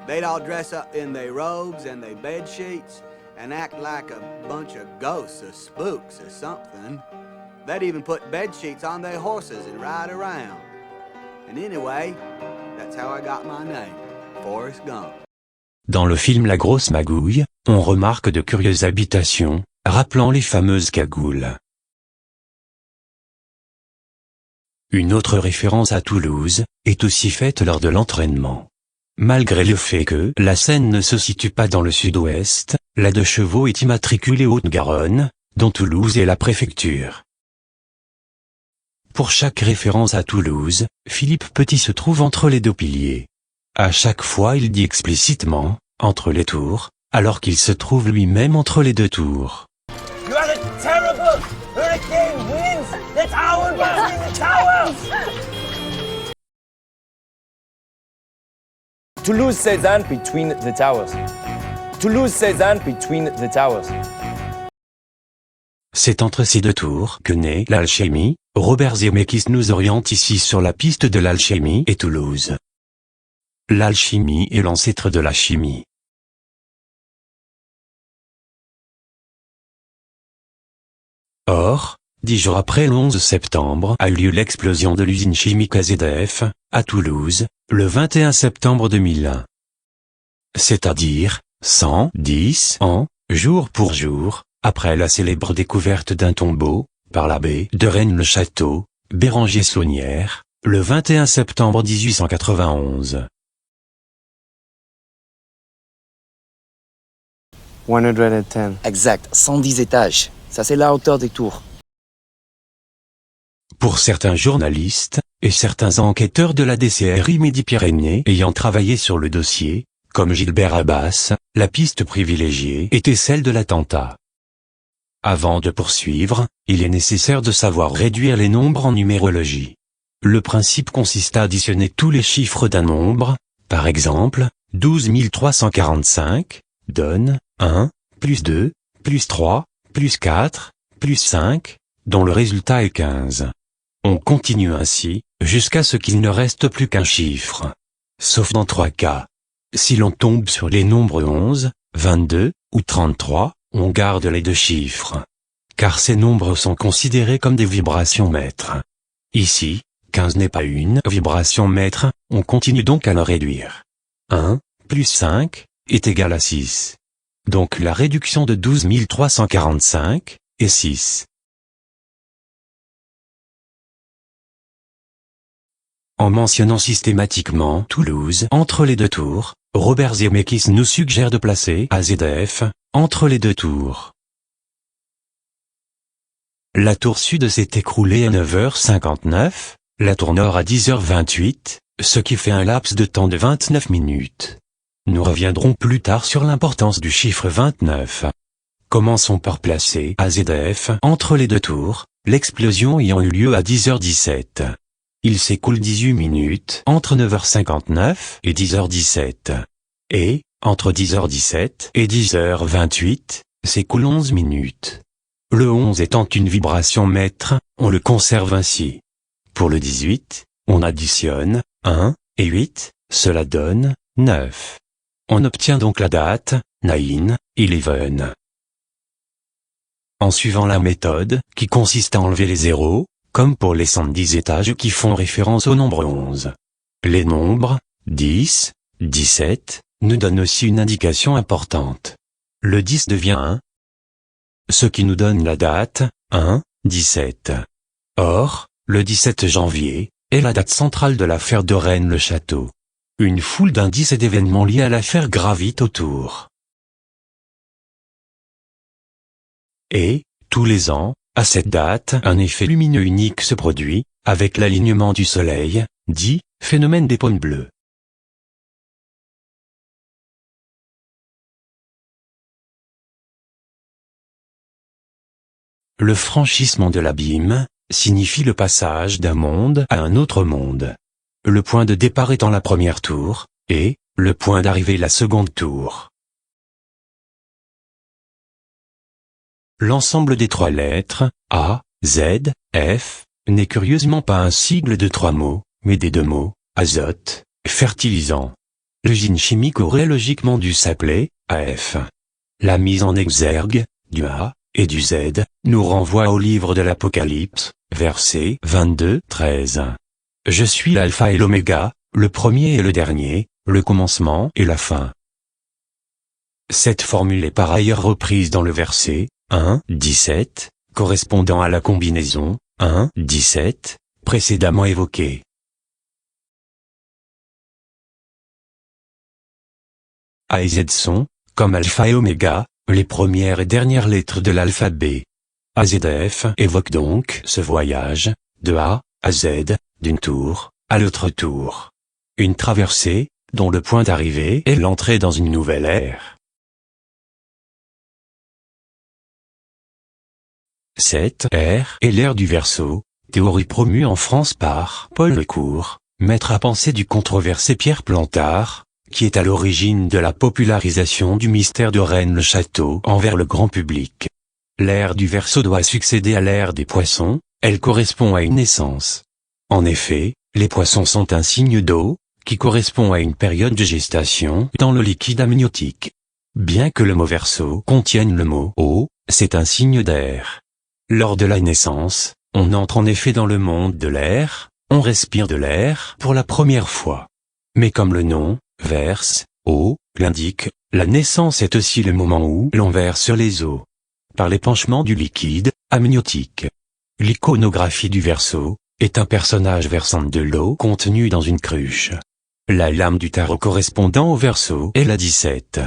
They'd all dress up in their robes and their bed sheets, and act like a bunch of ghosts or spooks or something. They'd even put bed sheets on their horses and ride around. And anyway, that's how I got my name, Forrest Gump. Dans le film La Grosse Magouille, on remarque de curieuses habitations, rappelant les fameuses cagoules. Une autre référence à Toulouse est aussi faite lors de l'entraînement. Malgré le fait que la scène ne se situe pas dans le sud-ouest, la de chevaux est immatriculée Haute-Garonne, dont Toulouse est la préfecture. Pour chaque référence à Toulouse, Philippe Petit se trouve entre les deux piliers. À chaque fois il dit explicitement « entre les tours », alors qu'il se trouve lui-même entre les deux tours. You had a terrible hurricane winds! The tower burst in the tower! Toulouse Cézanne between the towers. Toulouse Cézanne between the towers. C'est entre ces deux tours que naît l'alchimie. Robert Zemeckis nous oriente ici sur la piste de l'alchimie et Toulouse. L'alchimie est l'ancêtre de la chimie. Or, 10 jours après le 11 septembre a eu lieu l'explosion de l'usine chimique AZF, à Toulouse, le 21 septembre 2001. C'est-à-dire, 110 ans, jour pour jour, après la célèbre découverte d'un tombeau, par l'abbé de Rennes-le-Château, Béranger Saunière, le 21 septembre 1891. 110. Exact, 110 étages. Ça c'est la hauteur des tours. Pour certains journalistes, et certains enquêteurs de la DCRI Midi-Pyrénées ayant travaillé sur le dossier, comme Gilbert Abbas, la piste privilégiée était celle de l'attentat. Avant de poursuivre, il est nécessaire de savoir réduire les nombres en numérologie. Le principe consiste à additionner tous les chiffres d'un nombre, par exemple, 12 345, donne 1, plus 2, plus 3, plus 4, plus 5, dont le résultat est 15. On continue ainsi, jusqu'à ce qu'il ne reste plus qu'un chiffre. Sauf dans 3 cas. Si l'on tombe sur les nombres 11, 22, ou 33, on garde les 2 chiffres. Car ces nombres sont considérés comme des vibrations mètres. Ici, 15 n'est pas une vibration mètre, on continue donc à le réduire. 1, plus 5, est égal à 6. Donc la réduction de 12 345 est 6. En mentionnant systématiquement Toulouse entre les deux tours, Robert Zemeckis nous suggère de placer AZF entre les deux tours. La tour sud s'est écroulée à 9h59, la tour nord à 10h28, ce qui fait un laps de temps de 29 minutes. Nous reviendrons plus tard sur l'importance du chiffre 29. Commençons par placer AZF entre les deux tours, l'explosion ayant eu lieu à 10h17. Il s'écoule 18 minutes entre 9h59 et 10h17. Et, entre 10h17 et 10h28, s'écoule 11 minutes. Le 11 étant une vibration mètre, on le conserve ainsi. Pour le 18, on additionne 1 et 8, cela donne 9. On obtient donc la date 9, 11. En suivant la méthode, qui consiste à enlever les zéros, comme pour les 110 étages qui font référence au nombre 11. Les nombres 10, 17, nous donnent aussi une indication importante. Le 10 devient 1, ce qui nous donne la date 1, 17. Or, le 17 janvier est la date centrale de l'affaire de Rennes-le-Château. Une foule d'indices et d'événements liés à l'affaire gravitent autour. Et, tous les ans, à cette date, un effet lumineux unique se produit, avec l'alignement du Soleil, dit « phénomène des pônes bleus ». Le franchissement de l'abîme signifie le passage d'un monde à un autre monde. Le point de départ étant la première tour, et le point d'arrivée la seconde tour. L'ensemble des 3 lettres, A, Z, F, n'est curieusement pas un sigle de 3 mots, mais des 2 mots, azote, fertilisant. L'usine chimique aurait logiquement dû s'appeler AF. La mise en exergue du A et du Z nous renvoie au livre de l'Apocalypse, verset 22-13. Je suis l'alpha et l'oméga, le premier et le dernier, le commencement et la fin. Cette formule est par ailleurs reprise dans le verset 1, 17, correspondant à la combinaison 1, 17, précédemment évoqués. A et Z sont, comme alpha et oméga, les premières et dernières lettres de l'alphabet. AZF évoque donc ce voyage, de A à Z, d'une tour à l'autre tour. Une traversée, dont le point d'arrivée est l'entrée dans une nouvelle ère. Cette ère est l'ère du Verseau, théorie promue en France par Paul Lecourt, maître à penser du controversé Pierre Plantard, qui est à l'origine de la popularisation du mystère de Rennes-le-Château envers le grand public. L'ère du Verseau doit succéder à l'ère des Poissons, elle correspond à une naissance. En effet, les Poissons sont un signe d'eau, qui correspond à une période de gestation dans le liquide amniotique. Bien que le mot Verseau contienne le mot eau, c'est un signe d'air. Lors de la naissance, on entre en effet dans le monde de l'air, on respire de l'air pour la première fois. Mais comme le nom, verse, eau, l'indique, la naissance est aussi le moment où l'on verse sur les eaux. Par l'épanchement du liquide amniotique. L'iconographie du Verseau est un personnage versant de l'eau contenue dans une cruche. La lame du tarot correspondant au Verseau est la 17.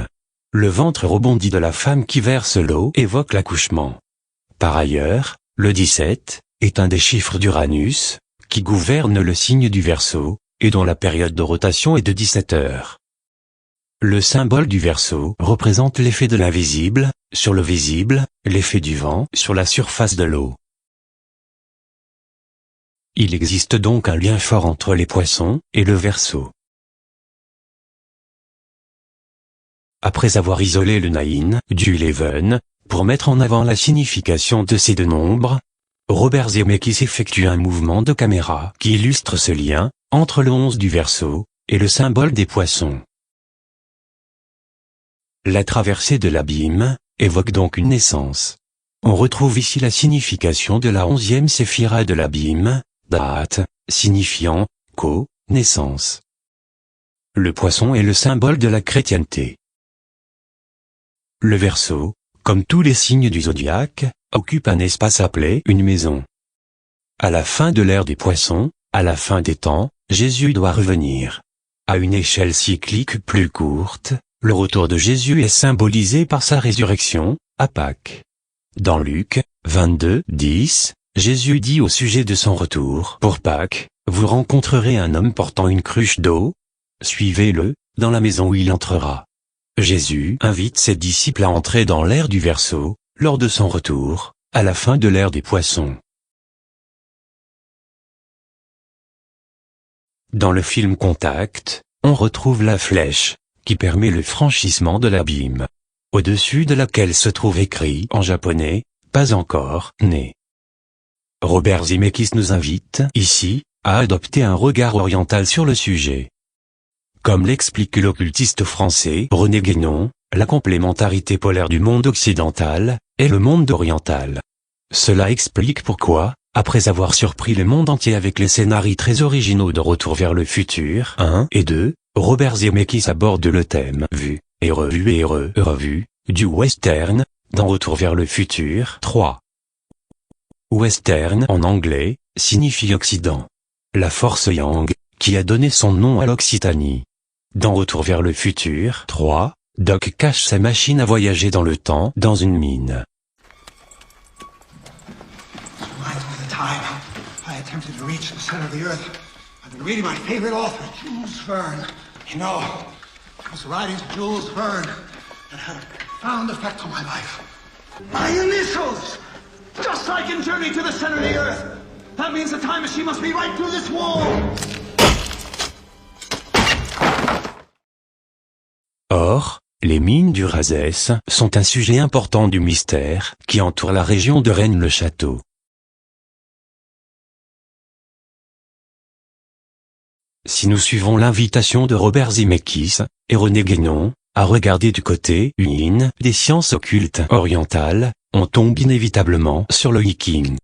Le ventre rebondi de la femme qui verse l'eau évoque l'accouchement. Par ailleurs, le 17 est un des chiffres d'Uranus, qui gouverne le signe du Verseau, et dont la période de rotation est de 17 heures. Le symbole du Verseau représente l'effet de l'invisible sur le visible, l'effet du vent sur la surface de l'eau. Il existe donc un lien fort entre les Poissons et le Verseau. Après avoir isolé le 9 du 11, pour mettre en avant la signification de ces deux nombres, Robert Zemeckis effectue un mouvement de caméra qui illustre ce lien entre le 11 du Verseau et le symbole des Poissons. La traversée de l'abîme évoque donc une naissance. On retrouve ici la signification de la 11e séphira de l'abîme, date, signifiant naissance. Le Poisson est le symbole de la chrétienté. Le Verseau, comme tous les signes du zodiaque, occupe un espace appelé une maison. À la fin de l'ère des Poissons, à la fin des temps, Jésus doit revenir. À une échelle cyclique plus courte, le retour de Jésus est symbolisé par sa résurrection, à Pâques. Dans Luc 22:10, Jésus dit au sujet de son retour pour Pâques, « Vous rencontrerez un homme portant une cruche d'eau. Suivez-le, dans la maison où il entrera. » Jésus invite ses disciples à entrer dans l'ère du Verseau, lors de son retour, à la fin de l'ère des Poissons. Dans le film Contact, on retrouve la flèche, qui permet le franchissement de l'abîme, au-dessus de laquelle se trouve écrit en japonais, « Pas encore né ». Robert Zemeckis nous invite, ici, à adopter un regard oriental sur le sujet. Comme l'explique l'occultiste français René Guénon, la complémentarité polaire du monde occidental est le monde oriental. Cela explique pourquoi, après avoir surpris le monde entier avec les scénarios très originaux de Retour vers le futur 1 et 2, Robert Zemeckis aborde le thème vu et revu du western dans Retour vers le futur 3. Western en anglais signifie Occident. La force Yang, qui a donné son nom à l'Occitanie. Dans Retour vers le futur 3, Doc cache sa machine à voyager dans le temps dans une mine. I attempted to reach the center of the earth. I've been reading my favorite author, Jules Verne. You know, it was the writings of Jules Verne that had a profound effect on my life. My initials! Just like in Journey to the Center of the Earth. That means the time machine must be right through this wall. Or, les mines du Razès sont un sujet important du mystère qui entoure la région de Rennes-le-Château. Si nous suivons l'invitation de Robert Zemeckis et René Guénon à regarder du côté yin des sciences occultes orientales, on tombe inévitablement sur le Yiking.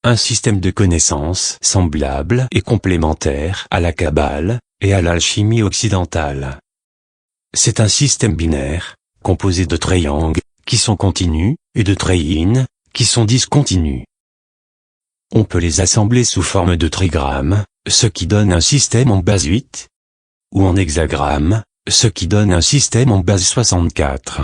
Un système de connaissances semblable et complémentaire à la Kabbale et à l'alchimie occidentale. C'est un système binaire, composé de triangles, qui sont continus, et de traits yin, qui sont discontinus. On peut les assembler sous forme de trigramme, ce qui donne un système en base 8, ou en hexagramme, ce qui donne un système en base 64.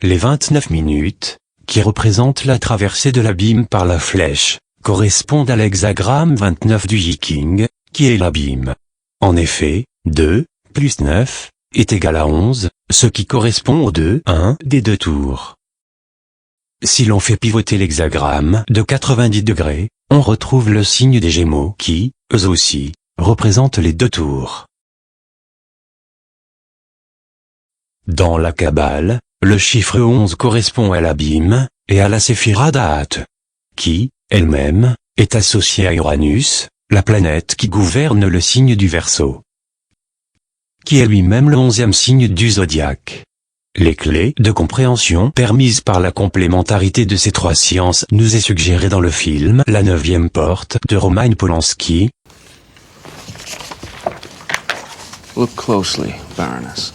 Les 29 minutes, qui représentent la traversée de l'abîme par la flèche, correspondent à l'hexagramme 29 du Yiking, qui est l'abîme. En effet, 2 plus 9 est égal à 11, ce qui correspond aux 2-1 des deux tours. Si l'on fait pivoter l'hexagramme de 90 degrés, on retrouve le signe des Gémeaux qui, eux aussi, représentent les deux tours. Dans la Kabbale, le chiffre 11 correspond à l'abîme, et à la Séphira d'Ahat, qui, elle-même, est associée à Uranus, la planète qui gouverne le signe du Verseau, qui est lui-même le 11e signe du zodiaque. Les clés de compréhension permises par la complémentarité de ces trois sciences nous est suggérée dans le film La 9e porte de Roman Polanski. Look closely, Baroness.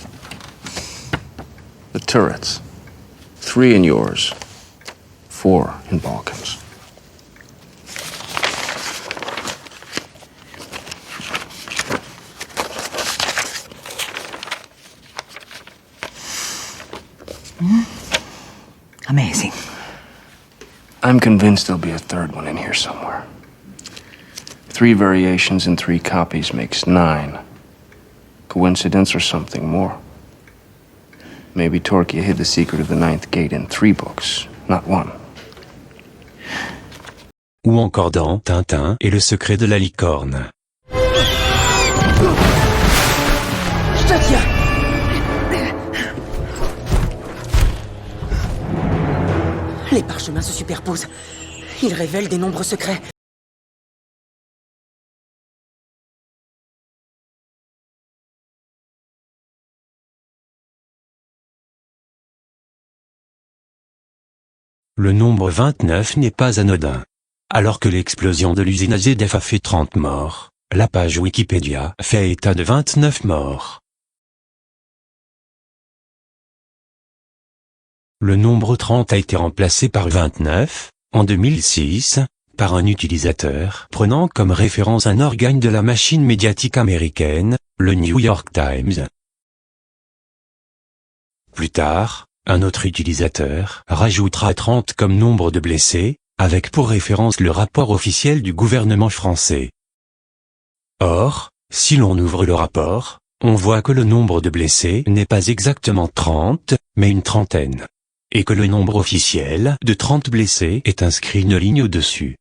The turrets. 3 in yours. 4 in Balkans. Amazing. I'm convinced there'll be a third one in here somewhere. 3 variations and 3 copies makes 9. Coincidence or something more? Maybe Torquia hid the secret of the 9th gate in 3 books, not 1. Ou encore dans Tintin et le secret de la licorne. Je te tiens. Les parchemins se superposent. Ils révèlent des nombres secrets. Le nombre 29 n'est pas anodin. Alors que l'explosion de l'usine AZF a fait 30 morts, la page Wikipédia fait état de 29 morts. Le nombre 30 a été remplacé par 29, en 2006, par un utilisateur prenant comme référence un organe de la machine médiatique américaine, le New York Times. Plus tard, un autre utilisateur rajoutera 30 comme nombre de blessés, avec pour référence le rapport officiel du gouvernement français. Or, si l'on ouvre le rapport, on voit que le nombre de blessés n'est pas exactement 30, mais une trentaine. Et que le nombre officiel de 30 blessés est inscrit une ligne au-dessus.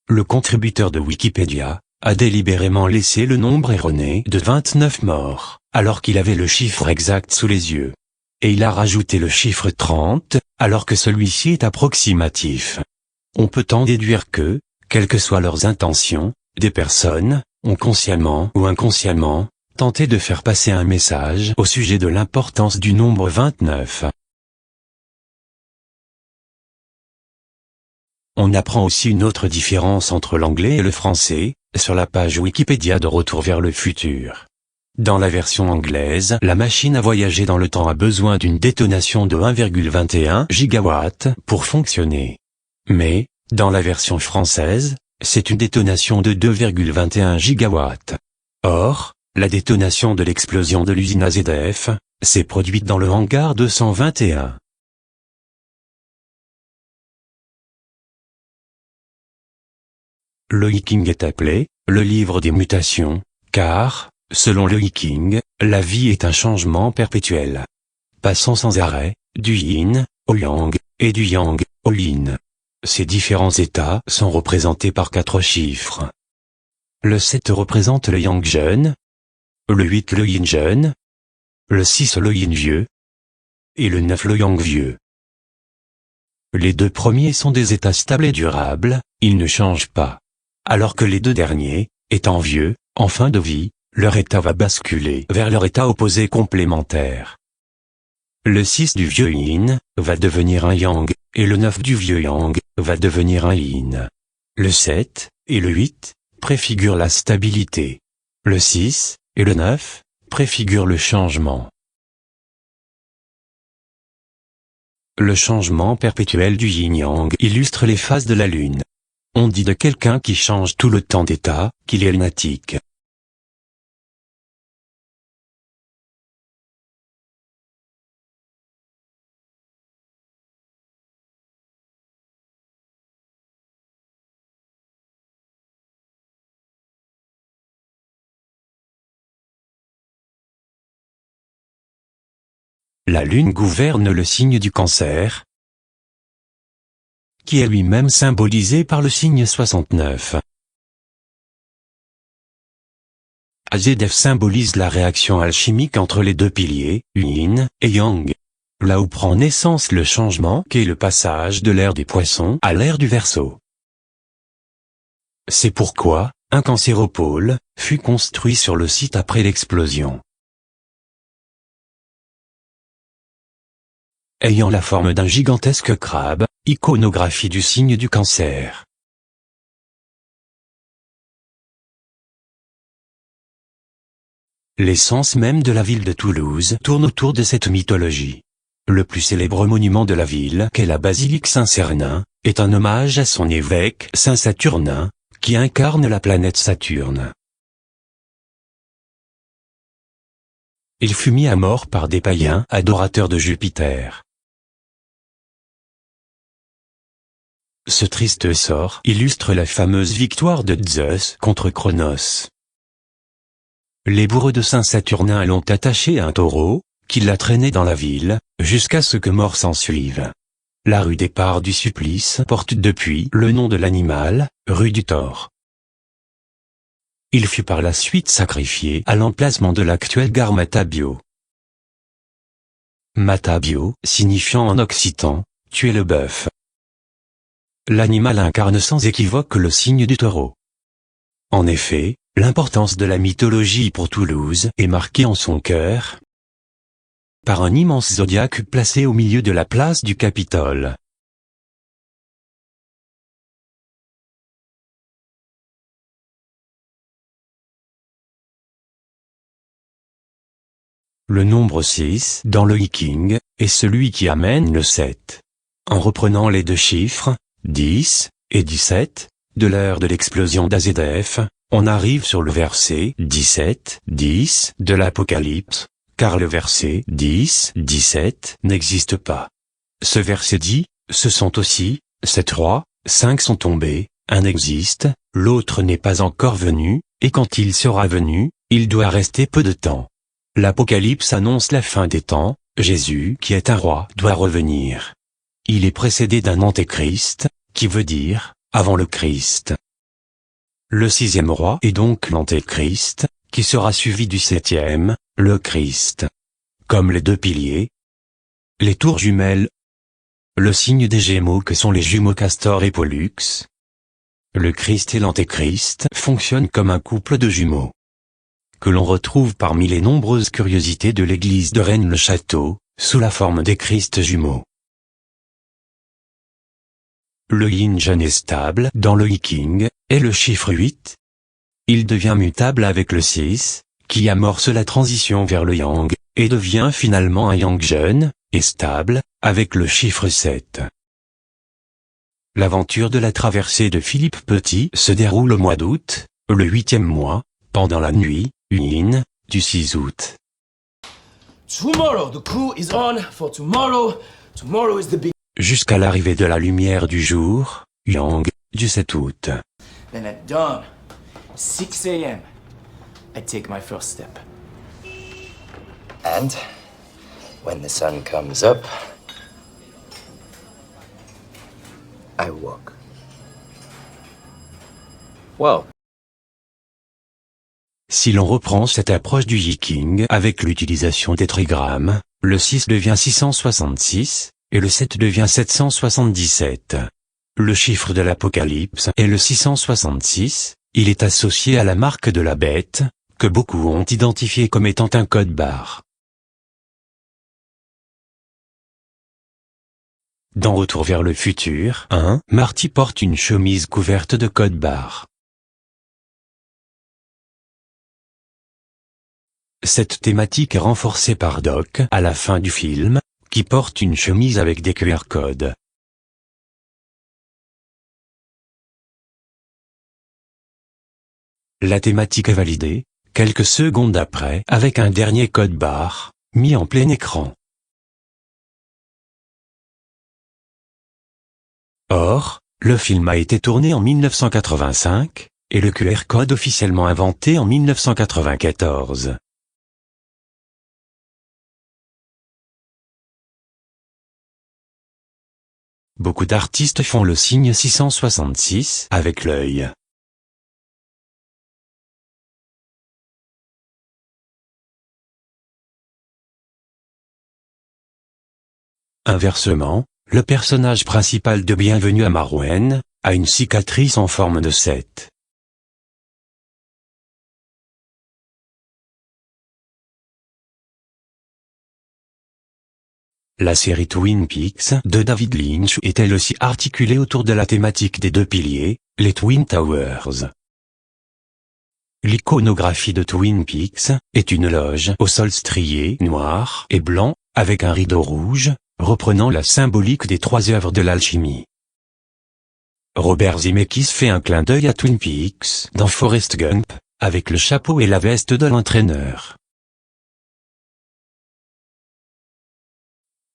Le contributeur de Wikipédia a délibérément laissé le nombre erroné de 29 morts, alors qu'il avait le chiffre exact sous les yeux. Et il a rajouté le chiffre 30, alors que celui-ci est approximatif. On peut en déduire que, quelles que soient leurs intentions, des personnes ont consciemment ou inconsciemment tenté de faire passer un message au sujet de l'importance du nombre 29. On apprend aussi une autre différence entre l'anglais et le français, sur la page Wikipédia de Retour vers le futur. Dans la version anglaise, la machine à voyager dans le temps a besoin d'une détonation de 1,21 gigawatts pour fonctionner. Mais, dans la version française, c'est une détonation de 2,21 gigawatts. Or, la détonation de l'explosion de l'usine AZF s'est produite dans le hangar 221. Le Yiking est appelé le livre des mutations, car, selon le Yiking, la vie est un changement perpétuel, passant sans arrêt, du yin au yang, et du yang au yin. Ces différents états sont représentés par 4 chiffres. Le 7 représente le yang jeune, le 8 le yin jeune, le 6 le yin vieux, et le 9 le yang vieux. Les 2 premiers sont des états stables et durables, ils ne changent pas. Alors que les 2 derniers, étant vieux, en fin de vie, leur état va basculer vers leur état opposé complémentaire. Le 6 du vieux yin va devenir un yang, et le 9 du vieux yang va devenir un yin. Le 7 et le 8 préfigurent la stabilité. Le 6 et le 9 préfigurent le changement. Le changement perpétuel du yin-yang illustre les phases de la Lune. On dit de quelqu'un qui change tout le temps d'état, qu'il est lunatique. La lune gouverne le signe du Cancer, qui est lui-même symbolisé par le signe 69. Azedef symbolise la réaction alchimique entre les deux piliers, Yin et Yang, là où prend naissance le changement qu'est le passage de l'ère des Poissons à l'ère du Verseau. C'est pourquoi un cancéropôle fut construit sur le site après l'explosion. Ayant la forme d'un gigantesque crabe, iconographie du signe du Cancer. L'essence même de la ville de Toulouse tourne autour de cette mythologie. Le plus célèbre monument de la ville, qu'est la basilique Saint-Cernin, est un hommage à son évêque Saint Saturnin, qui incarne la planète Saturne. Il fut mis à mort par des païens adorateurs de Jupiter. Ce triste sort illustre la fameuse victoire de Zeus contre Cronos. Les bourreaux de Saint Saturnin l'ont attaché à un taureau, qui l'a traîné dans la ville, jusqu'à ce que mort s'ensuive. La rue départ du supplice porte depuis le nom de l'animal, rue du Tord. Il fut par la suite sacrifié à l'emplacement de l'actuelle gare Matabio. Matabio, signifiant en occitan, tuer le bœuf. L'animal incarne sans équivoque le signe du taureau. En effet, l'importance de la mythologie pour Toulouse est marquée en son cœur par un immense zodiaque placé au milieu de la place du Capitole. Le nombre 6 dans le Viking est celui qui amène le 7. En reprenant les deux chiffres, 10 et 17, de l'heure de l'explosion d'Azedef, on arrive sur le verset 17-10 de l'Apocalypse, car le verset 10-17 n'existe pas. Ce verset dit, ce sont aussi, 7 rois, 5 sont tombés, un existe, l'autre n'est pas encore venu, et quand il sera venu, il doit rester peu de temps. L'Apocalypse annonce la fin des temps, Jésus qui est un roi doit revenir. Il est précédé d'un antéchrist, qui veut dire, avant le Christ. Le 6e roi est donc l'antéchrist, qui sera suivi du 7e, le Christ. Comme les deux piliers, les tours jumelles, le signe des Gémeaux que sont les jumeaux Castor et Pollux, le Christ et l'antéchrist fonctionnent comme un couple de jumeaux, que l'on retrouve parmi les nombreuses curiosités de l'église de Rennes-le-Château, sous la forme des Christ jumeaux. Le yin jeune est stable dans le Viking, est le chiffre 8. Il devient mutable avec le 6, qui amorce la transition vers le yang, et devient finalement un yang jeune, et stable, avec le chiffre 7. L'aventure de la traversée de Philippe Petit se déroule au mois d'août, le 8e mois, pendant la nuit, yin, du 6 août. Tomorrow, the coup is on for tomorrow. Tomorrow is the big... Jusqu'à l'arrivée de la lumière du jour, yang, du 7 août. Then at dawn, 6 a.m., I take my first step. And when the sun comes up, I walk. Wow. Si l'on reprend cette approche du Viking avec l'utilisation des trigrammes, le 6 devient 666, et le 7 devient 777. Le chiffre de l'Apocalypse est le 666, il est associé à la marque de la bête, que beaucoup ont identifié comme étant un code barre. Dans Retour vers le futur 1, Marty porte une chemise couverte de code barre. Cette thématique est renforcée par Doc à la fin du film, qui porte une chemise avec des QR codes. La thématique est validée, quelques secondes après, avec un dernier code barre, mis en plein écran. Or, le film a été tourné en 1985, et le QR code officiellement inventé en 1994. Beaucoup d'artistes font le signe 666 avec l'œil. Inversement, le personnage principal de Bienvenue à Marouane a une cicatrice en forme de 7. La série Twin Peaks de David Lynch est elle aussi articulée autour de la thématique des deux piliers, les Twin Towers. L'iconographie de Twin Peaks est une loge au sol strié noir et blanc, avec un rideau rouge, reprenant la symbolique des 3 œuvres de l'alchimie. Robert Zemeckis fait un clin d'œil à Twin Peaks dans Forrest Gump, avec le chapeau et la veste de l'entraîneur.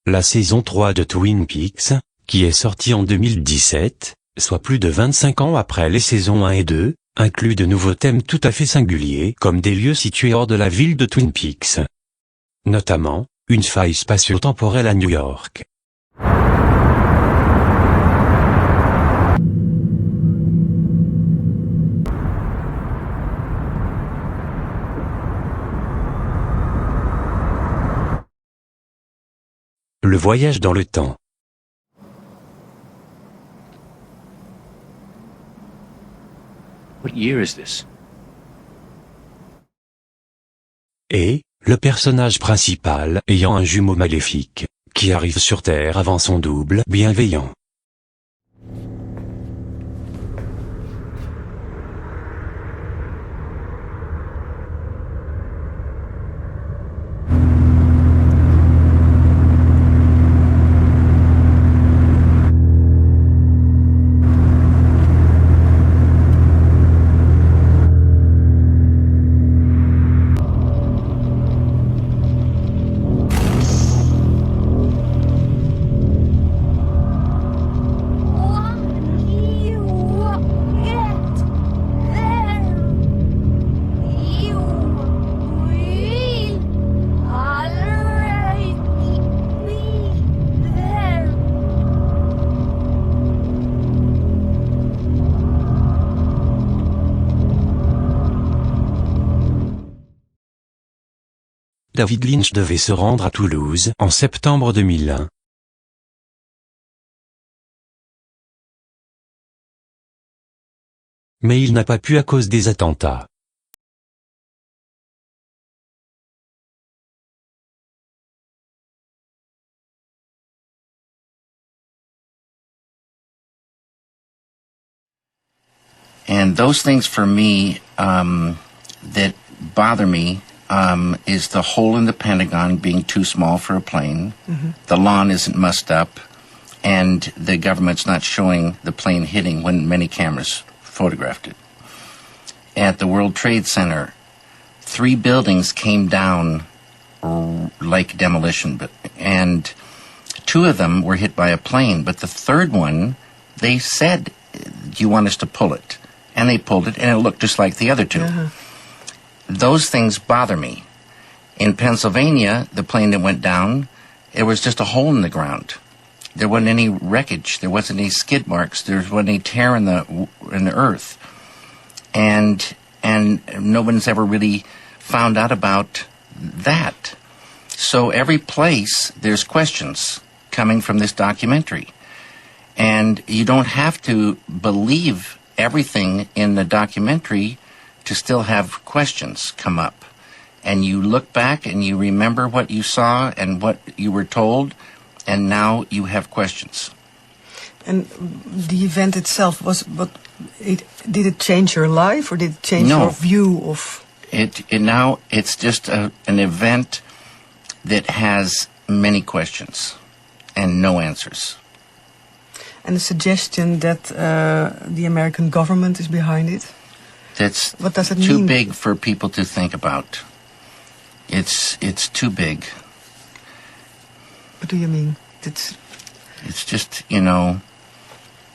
La saison 3 de Twin Peaks, qui est sortie en 2017, soit plus de 25 ans après les saisons 1 et 2, inclut de nouveaux thèmes tout à fait singuliers comme des lieux situés hors de la ville de Twin Peaks. Notamment, une faille spatio-temporelle à New York. Le voyage dans le temps. What year is this? Et, le personnage principal ayant un jumeau maléfique, qui arrive sur Terre avant son double bienveillant. David Lynch devait se rendre à Toulouse en septembre 2001. Mais il n'a pas pu à cause des attentats. And those things for me that bother me is the hole in the Pentagon being too small for a plane. Mm-hmm. The lawn isn't mussed up, and the government's not showing the plane hitting when many cameras photographed it. At the World Trade Center, 3 buildings came down like demolition, and 2 of them were hit by a plane, but the third one, they said, do you want us to pull it? And they pulled it, and it looked just like the other 2. Uh-huh. Those things bother me. In Pennsylvania, the plane that went down, it was just a hole in the ground. There wasn't any wreckage. There wasn't any skid marks. There wasn't any tear in the earth. And no one's ever really found out about that. So every place, there's questions coming from this documentary. And you don't have to believe everything in the documentary to still have questions come up. And you look back and you remember what you saw and what you were told, and now you have questions. And the event itself, did it change your life, or did it change your view of... It's just an event that has many questions and no answers. And the suggestion that the American government is behind it? that's what does it too mean? big for people to think about. It's too big. What do you mean? It's just, you know,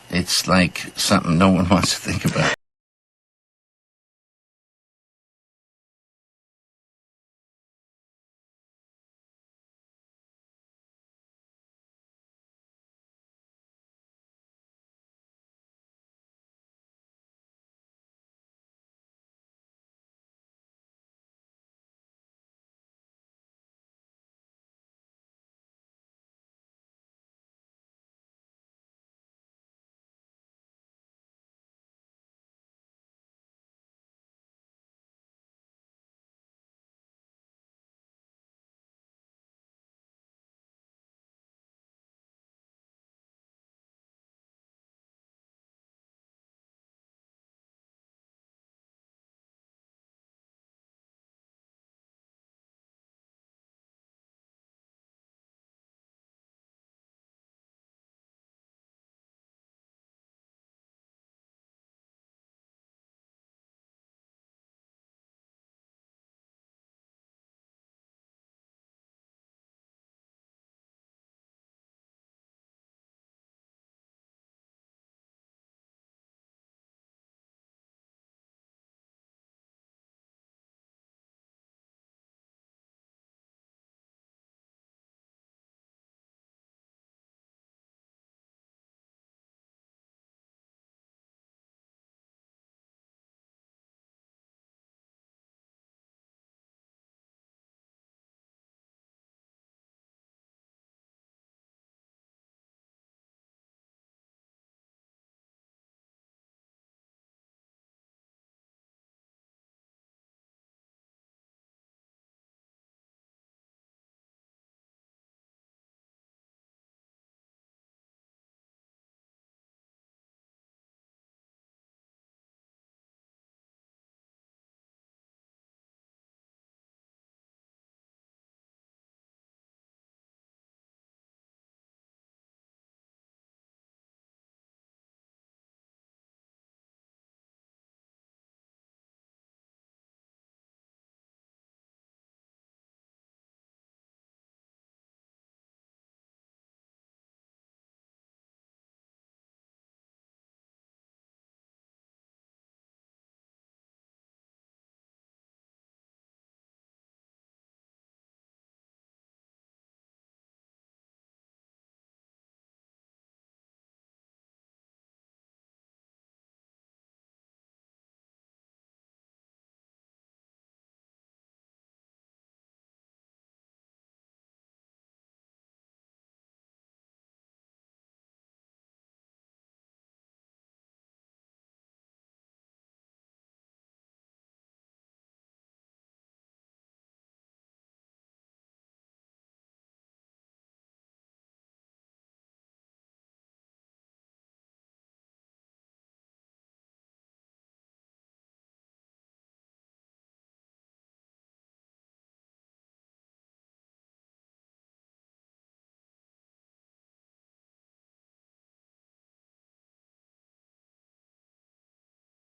it's like something no one wants to think about.